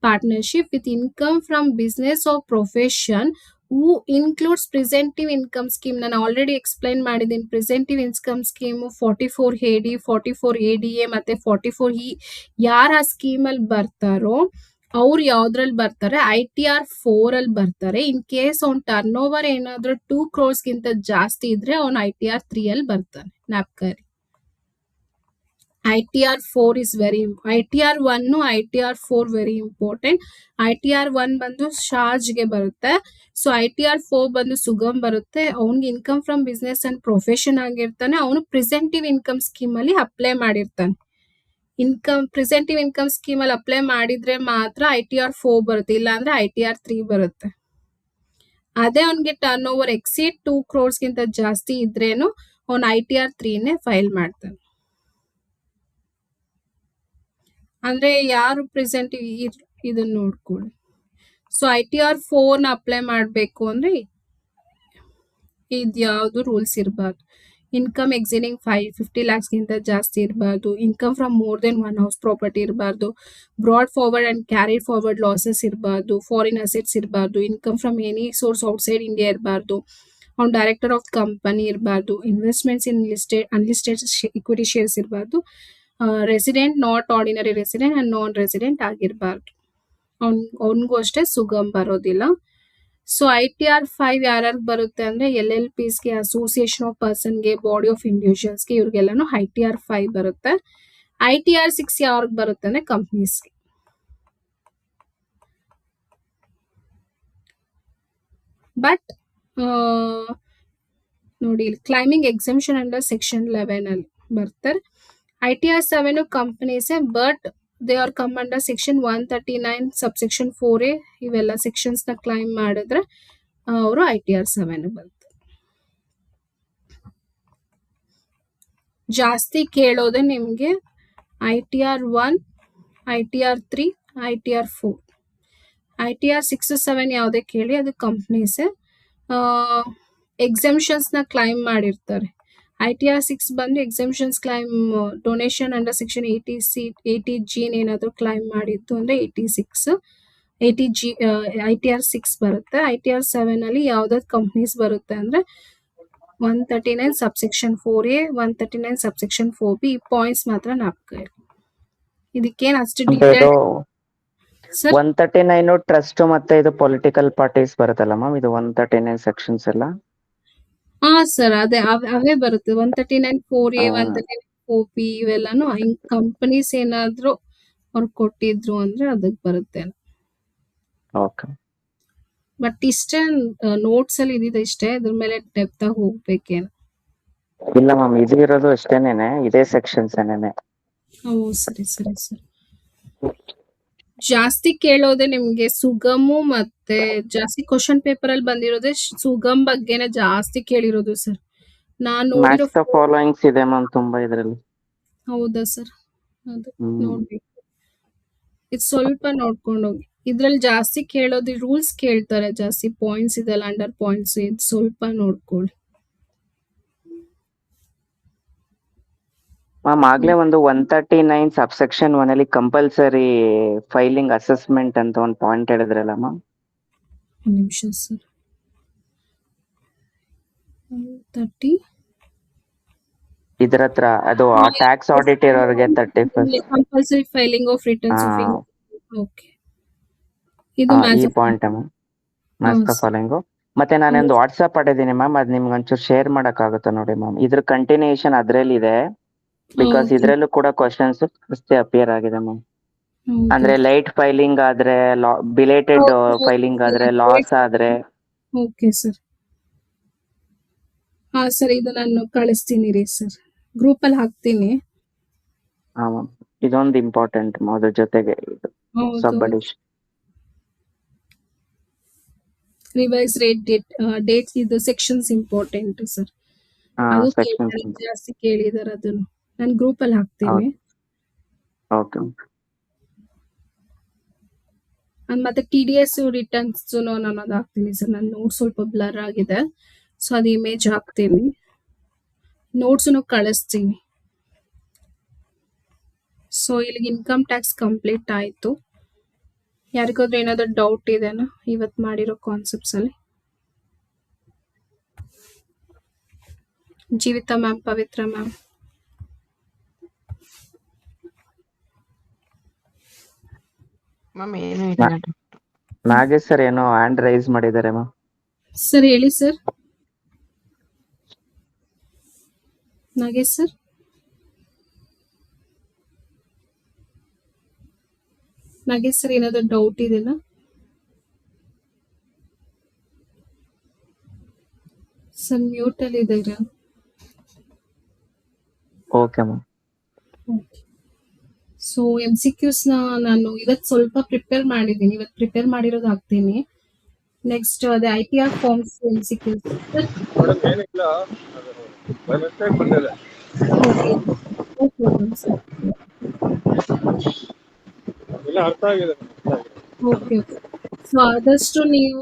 partnership with income from business or profession who includes presumptive income scheme. ನಾನು ಆಲ್ರೆಡಿ ಎಕ್ಸ್ಪ್ಲೈನ್ ಮಾಡಿದ್ದೀನಿ. Presumptive income scheme 44AD, 44ADA ಮತ್ತೆ 44E ಯಾರು ಆ ಸ್ಕೀಮಲ್ಲಿ ಬರ್ತಾರೋ ಅವ್ರು ಯಾವ್ದ್ರಲ್ಲಿ ಬರ್ತಾರೆ, ITR 4 ಅಲ್ಲಿ ಬರ್ತಾರೆ. ಇನ್ ಕೇಸ್ ಅವ್ನ ಟರ್ನ್ ಓವರ್ ಏನಾದ್ರೂ 2 crores ಜಾಸ್ತಿ ಇದ್ರೆ ಅವ್ನು ITR 3 ಅಲ್ಲಿ ಬರ್ತಾನೆ. ಜ್ಞಾಪಕ ITR 4 is ITR 1 ITR 4 very important. ITR 1 ಬಂದು ಶಾರ್ಜ್ಗೆ ಬರುತ್ತೆ. ಸೊ ITR 4 ಬಂದು ಸುಗಮ್ ಬರುತ್ತೆ. ಅವ್ನಿಗೆ income from business and profession ಆಗಿರ್ತಾನೆ. ಅವನು ಪ್ರೆಸೆಂಟಿವ್ ಇನ್ಕಮ್ ಸ್ಕೀಮ್ ಅಲ್ಲಿ ಅಪ್ಲೈ ಮಾಡಿರ್ತಾನೆ. ಪ್ರೆಸೆಂಟಿವ್ ಇನ್ಕಮ್ ಸ್ಕೀಮ್ ಅಲ್ಲಿ ಅಪ್ಲೈ ಮಾಡಿದ್ರೆ ಮಾತ್ರ ITR 4 ಬರುತ್ತೆ, ಇಲ್ಲ ಅಂದ್ರೆ ITR 3 ಬರುತ್ತೆ. ಅದೇ ಅವ್ನಿಗೆ ಟರ್ನ್ ಓವರ್ ಎಕ್ಸೀಡ್ 2 crores ಜಾಸ್ತಿ ಇದ್ರೇನು ಅವ್ನು ITR 3 ಫೈಲ್ ಮಾಡ್ತಾನೆ. ಅಂದ್ರೆ ಯಾರು ಪ್ರೆಸೆಂಟಿವ್ ಇದನ್ನ ನೋಡ್ಕೊಳ್ಳಿ. ಸೊ ITR 4 ನ ಅಪ್ಲೈ ಮಾಡಬೇಕು ಅಂದ್ರೆ ಇದ್ಯಾವುದು ರೂಲ್ಸ್ ಇರಬಾರ್ದು. ಇನ್ಕಮ್ ಎಕ್ಸಿಡಿಂಗ್ 50 lakhs ಜಾಸ್ತಿ ಇರಬಾರ್ದು. Income from more than 1 house property ಇರಬಾರ್ದು. Brought forward and carry forward losses ಇರಬಾರ್ದು. ಫಾರಿನ್ ಅಸೆಟ್ಸ್ ಇರಬಾರ್ದು. Income from any source outside India ಇರಬಾರ್ದು. ಅವ್ನು ಡೈರೆಕ್ಟರ್ ಆಫ್ ಕಂಪನಿ ಇರಬಾರ್ದು. Investments in unlisted equity shares ಇರಬಾರ್ದು. Resident, not ordinary resident and non resident ಆಗಿರಬಾರ್ದು. ಅವ್ನಿಗೂ ಅಷ್ಟೇ ಸುಗಮ್ ಬರೋದಿಲ್ಲ. ಸೊ ITR 5 ಯಾರ್ಯಾರು ಬರುತ್ತೆ ಅಂದ್ರೆ LLPsಗೆ, ಅಸೋಸಿಯೇಷನ್ ಆಫ್ ಪರ್ಸನ್ಗೆ, ಬಾಡಿ ಆಫ್ ಇಂಡಿವಿಜುವಲ್ಸ್ಗೆ, ಇವ್ರಿಗೆಲ್ಲಾನು ITR 5 ಬರುತ್ತೆ. ITR 6 ಯಾವ್ರಿಗೆ ಬರುತ್ತೆ ಅಂದ್ರೆ ಕಂಪ್ನೀಸ್ಗೆ. ಬಟ್ ನೋಡಿ ಕ್ಲೈಮಿಂಗ್ ಎಕ್ಸೆಂಪ್ಷನ್ ಅಂಡರ್ ಸೆಕ್ಷನ್ 11 ಅಲ್ಲಿ ಬರ್ತಾರೆ. ITR 7 ಕಂಪನೀಸೇ, but they are come under section 139 subsection 4A. ಇವೆಲ್ಲ ಸೆಕ್ಷನ್ಸ್ ನ ಕ್ಲೈಮ್ ಮಾಡಿದ್ರೆ ಅವರು ITR 7 ಬರ್ತಾರೆ. ಜಾಸ್ತಿ ಕೇಳೋದೆ ನಿಮ್ಗೆ ITR 1, ITR 3, ITR 4. ITR 6, 7 ಯಾವುದೇ ಕೇಳಿ ಅದು ಕಂಪ್ನೀಸೇ ಎಕ್ಸೆಂಪ್ಷನ್ಸ್ ನ ಕ್ಲೈಮ್ ಮಾಡಿರ್ತಾರೆ. ITR 6 ಬಂದು exemptions claim donation under section 80G ಏನಾದ್ರು ಕ್ಲೈಮ್ ಮಾಡಿತ್ತು ಅಂದ್ರೆ 80G ITR 6 ಬರುತ್ತೆ. ITR 7 ಅಲ್ಲಿ ಯಾವ್ದಾದ್ ಕಂಪ್ನೀಸ್ ಬರುತ್ತೆ ಅಂದ್ರೆ 139 ಸಬ್ಸೆಕ್ಷನ್ 4A, 139 ಸಬ್ಸೆಕ್ಷನ್ 4B. ಈ ಪಾಯಿಂಟ್ಸ್ ಮಾತ್ರ ಜ್ಞಾಪಕ ಇರಿ. ಇದಕ್ಕೇನ್ ಅಷ್ಟು ಡೀಟೇಲ್ 139 ಟ್ರಸ್ಟ್ ಮತ್ತೆ ಇದು ಪೊಲಿಟಿಕಲ್ ಪಾರ್ಟೀಸ್ ಬರುತ್ತಲ್ಲ ಮ್ಯಾಮ್, ಇದು 139 ಸೆಕ್ಷನ್ಸ್ ಎಲ್ಲ. ಹಾ ಸರ್, ಅದೇ ಅವೇ ಬರುತ್ತೆ. 139 4A, 139 4B ಇವೆಲ್ಲಾನು ಕಂಪನೀಸ್ ಏನಾದ್ರು ಅವ್ರು ಕೊಟ್ಟಿದ್ರು ಅಂದ್ರೆ ಅದಕ್ ಬರುತ್ತೆ. ಓಕೆ. ಬಟ್ ಇಷ್ಟೇ ನೋಟ್ಸ್ ಅಲ್ಲಿ ಇದಿದೆ, ಇಷ್ಟೇ. ಅದ್ರ ಮೇಲೆ ಡೆಪ್ತ್ ಆಗಿ ಹೋಗ್ಬೇಕೇನು? ಇಲ್ಲ ಮ್ಯಾಮ್, ಇದು ಇರೋದು ಅಷ್ಟೇನೇನೆ, ಇದೇ ಸೆಕ್ಷನ್ಸ್ ಏನೇನೆ. ಓ ಸರಿ ಸರಿ ಸರ್. ಜಾಸ್ತಿ ಕೇಳೋದೆ ನಿಮ್ಗೆ ಸುಗಮು, ಮತ್ತೆ ಜಾಸ್ತಿ ಕ್ವಶನ್ ಪೇಪರ್ ಅಲ್ಲಿ ಬಂದಿರೋದೇ ಸುಗಮ್ ಬಗ್ಗೆನೆ ಜಾಸ್ತಿ ಕೇಳಿರೋದು ಸರ್. ನಾನ್ ನೋಡಿರೋ ಮ್ಯಾಚ್ ದ ಫಾಲೋಯಿಂಗ್ಸ್ ಇದೆ ಮ್ಯಾಮ್ ತುಂಬಾ ಇದ್ರಲ್ಲಿ. ಹೌದಾ ಸರ್? ಅದು ನೋಡ್ಬೇಕು. ಇದು ಸ್ವಲ್ಪ ನೋಡ್ಕೊಂಡು ಹೋಗಿ. ಇದ್ರಲ್ಲಿ ಜಾಸ್ತಿ ಕೇಳೋದು ರೂಲ್ಸ್ ಕೇಳ್ತಾರೆ, ಜಾಸ್ತಿ ಪಾಯಿಂಟ್ಸ್ ಇದೆಲ್ಲ, ಅಂಡರ್ ಪಾಯಿಂಟ್ಸ್. ಇದು ಸ್ವಲ್ಪ ನೋಡ್ಕೊಳ್ಳಿ ಮ್ಯಾಮ್. ಆಗ್ಲೇ ಒಂದು 139 ಸಬ್ಸೆಕ್ಷನ್ 1 ಅಲ್ಲಿ ಕಂಪಲ್ಸರಿ ಫೈಲಿಂಗ್ ಅಸೆಸ್ಮೆಂಟ್ ಅಂತ ಒಂದು ಪಾಯಿಂಟ್ ಹೇಳಿದ್ರಲ್ಲ ಮ್ಯಾಮ್. ಒಂದು ನಿಮಿಷ ಸರ್. 30 ಇದ್ರ ಹತ್ರ ಅದು ಟ್ಯಾಕ್ಸ್ ಆಡಿಟ್ ಇರೋರಿಗೆ 31st compulsory filing of returns of income. Okay, ಇದು ಈ point ma'am, match the following. ಮತ್ತೆ ನಾನೊಂದು ವಾಟ್ಸ್ಆಪ್ ಮಾಡಿದ್ದೀನಿ ಮ್ಯಾಮ್, ಅದು ನಿಮ್ಗೆ ಒಂಚೂರು ಶೇರ್ ಮಾಡಕ್ ಆಗುತ್ತಾ ನೋಡಿ ಮ್ಯಾಮ್. ಇದ್ರ ಕಂಟಿನ್ಯೂಷನ್ ಅದ್ರಲ್ಲಿ ಇದೆ, ಬಿಕಾಸ್ ಇದ್ರಲ್ಲೂ ಕೂಡ ಕ್ವಶನ್ಸ್ ಜಾಸ್ತಿ ಅಪಿಯರ್ ಆಗಿದೆ ಮ್ಯಾಮ್. ಅಂದ್ರೆ ಲೈಟ್ ಫೈಲಿಂಗ್ ಆದ್ರೆ, ಬಿಲೇಟೆಡ್ ಫೈಲಿಂಗ್ ಆದ್ರೆ, ಲಾಸ್ ಆದ್ರೆ. Okay sir. ಹಾ ಸರ್, ಇದು ನಾನು ಕಳಿಸ್ತೀನಿ ರೀ ಸರ್, ಗ್ರೂಪ್ ಅಲ್ಲಿ ಹಾಕ್ತೀನಿ. ಹಾ ಮ್ಯಾಮ್, ಇದೊಂದು ಇಂಪಾರ್ಟೆಂಟ್ ಅದ್ರ ಜೊತೆಗೆ ಸಬ್ ಅಡಿಷನ್. ರಿವೈಸ್ ಡೇಟ್ಸ್ ಇದು ಸೆಕ್ಷನ್ಸ್ ಇಂಪಾರ್ಟೆಂಟ್ ಸರ್. ಅದು ಜಾಸ್ತಿ ಕೇಳಿದಾರೆ, ಅದನ್ನು ನಾನು ಗ್ರೂಪ್ ಅಲ್ಲಿ ಹಾಕ್ತೀನಿ. ಓಕೆ. ಮತ್ತೆ TDS ರಿಟರ್ನ್ಸ್ ನಾನು ಅದು ಹಾಕ್ತೀನಿ ಸರ್. ನನ್ನ ನೋಟ್ಸ್ ಸ್ವಲ್ಪ ಬ್ಲರ್ ಆಗಿದೆ, ಸೊ ಅದು ಇಮೇಜ್ ಹಾಕ್ತೀನಿ, ನೋಟ್ಸ್ ಕಳಿಸ್ತೀನಿ. ಸೊ ಇಲ್ಲಿಗೆ ಇನ್ಕಮ್ ಟ್ಯಾಕ್ಸ್ ಕಂಪ್ಲೀಟ್ ಆಯ್ತು. ಯಾರಿಗಾದ್ರೂ ಏನಾದ್ರು ಡೌಟ್ ಇದೆನಾ ಇವತ್ತು ಮಾಡಿರೋ ಕಾನ್ಸೆಪ್ಟ್ಸ್ ಅಲ್ಲಿ? ಜೀವಿತಾ ಮ್ಯಾಮ್, ಪವಿತ್ರ ಮ್ಯಾಮ್. ಮ್ಯಾಮ್ ಏನು ಇಲ್ಲ. ನಾಗೇಶ್ ಸರ್ ಏನೋ ಹ್ಯಾಂಡ್ ರೈಸ್ ಮಾಡಿದ್ದಾರೆ ಮ್ಯಾಮ್. ಸರ್ ಹೇಳಿ sir. Nagesh sir. Nagesh sir ಏನಾದ್ರು ಡೌಟ್ ಇದೆನಾ? ಸರ್ ಮ್ಯೂಟ್ ಅಲ್ಲಿ ಇದ್ದೀರಾ? Okay ma'am. ಸೊ MCQs ನ ನಾನು ಇವತ್ತು ಸ್ವಲ್ಪ ಪ್ರಿಪೇರ್ ಮಾಡಿದ್ದೀನಿ. ಇವತ್ತು ಪ್ರಿಪೇರ್ ಮಾಡಿರೋದು ಹಾಕ್ತೀನಿ. ನೆಕ್ಸ್ಟ್ ಅದೇ ITR forms MCQs. Okay sir. Okay. So ಆದಷ್ಟು ನೀವು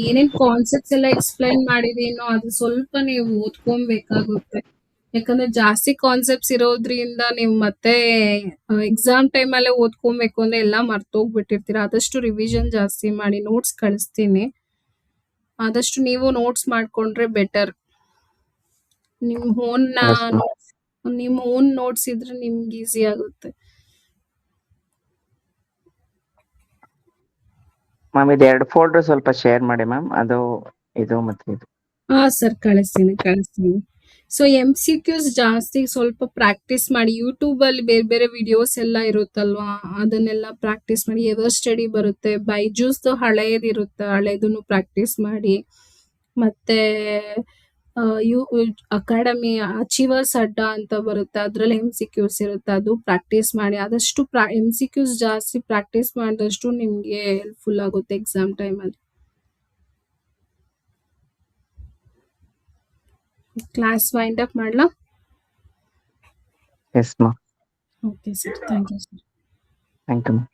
ಏನೇನ್ ಕಾನ್ಸೆಪ್ಟ್ಸ್ ಎಲ್ಲ ಎಕ್ಸ್ಪ್ಲೈನ್ ಮಾಡಿದೀನೋ ಅದು ಸ್ವಲ್ಪ ನೀವು ಓದ್ಕೊಬೇಕಾಗುತ್ತೆ. ಯಾಕಂದ್ರೆ ಜಾಸ್ತಿ ಕಾನ್ಸೆಪ್ಟ್ಸ್ ಇರೋದ್ರಿಂದ ನೀವು ಮತ್ತೆ ಎಕ್ಸಾಮ್ ಟೈಮಲ್ಲೇ ಓದ್ಕೊಬೇಕು ಅಂದ್ರೆ ಎಲ್ಲ ಮರ್ತೋಗ್ಬಿಟ್ಟಿರ್ತೀರ. ಆದಷ್ಟು ರಿವಿಷನ್ ಜಾಸ್ತಿ ಮಾಡಿ. ನೋಟ್ಸ್ ಕಳಿಸ್ತೀನಿ, ಆದಷ್ಟು ನೀವು ನೋಟ್ಸ್ ಮಾಡ್ಕೊಂಡ್ರೆ ಬೆಟರ್. ನಿಮ್ Yes, ma'am. ಓನ್ ನೋಟ್ಸ್ ಇದ್ರೆ ನಿಮ್ಗೆ ಈಸಿ ಆಗುತ್ತೆ. ಮ್ಯಾಮ್ ಇದು 2 ಫೋಲ್ಡರ್ ಸ್ವಲ್ಪ ಶೇರ್ ಮಾಡಿ ಮ್ಯಾಮ್. ಅದು ಇದು ಮತ್ತೆ ಇದು. ಹಾ ಸರ್, ಕಳಿಸ್ತೀನಿ. ಸೊ MCQs ಜಾಸ್ತಿ ಸ್ವಲ್ಪ ಪ್ರಾಕ್ಟೀಸ್ ಮಾಡಿ. ಯೂಟ್ಯೂಬ್ ಅಲ್ಲಿ ಬೇರೆ ಬೇರೆ ವಿಡಿಯೋಸ್ ಎಲ್ಲ ಇರುತ್ತಲ್ವಾ, ಅದನ್ನೆಲ್ಲ ಪ್ರಾಕ್ಟೀಸ್ ಮಾಡಿ. ಎವರ್ ಸ್ಟಡಿ ಬರುತ್ತೆ, ಬೈಜೂಸ್ ಹಳೇದಿರುತ್ತೆ, ಹಳೇದನ್ನು ಪ್ರಾಕ್ಟೀಸ್ ಮಾಡಿ. ಮತ್ತೆ ಅಕಾಡೆಮಿ ಅಚೀವರ್ಸ್ ಅಡ್ಡ ಅಂತ ಬರುತ್ತೆ, ಅದ್ರಲ್ಲಿ MCQs ಇರುತ್ತೆ, ಅದು ಪ್ರಾಕ್ಟೀಸ್ ಮಾಡಿ. ಆದಷ್ಟು MCQs ಜಾಸ್ತಿ ಪ್ರಾಕ್ಟೀಸ್ ಮಾಡಿದಷ್ಟು ನಿಮ್ಗೆ ಹೆಲ್ಪ್ಫುಲ್ ಆಗುತ್ತೆ ಎಕ್ಸಾಮ್ ಟೈಮಲ್ಲಿ. ಕ್ಲಾಸ್ ವೈಂಡ್ ಅಪ್ ಮಾಡ್ಲಾ? Yes ma'am. Okay sir, thank you sir. Thank you ma'am.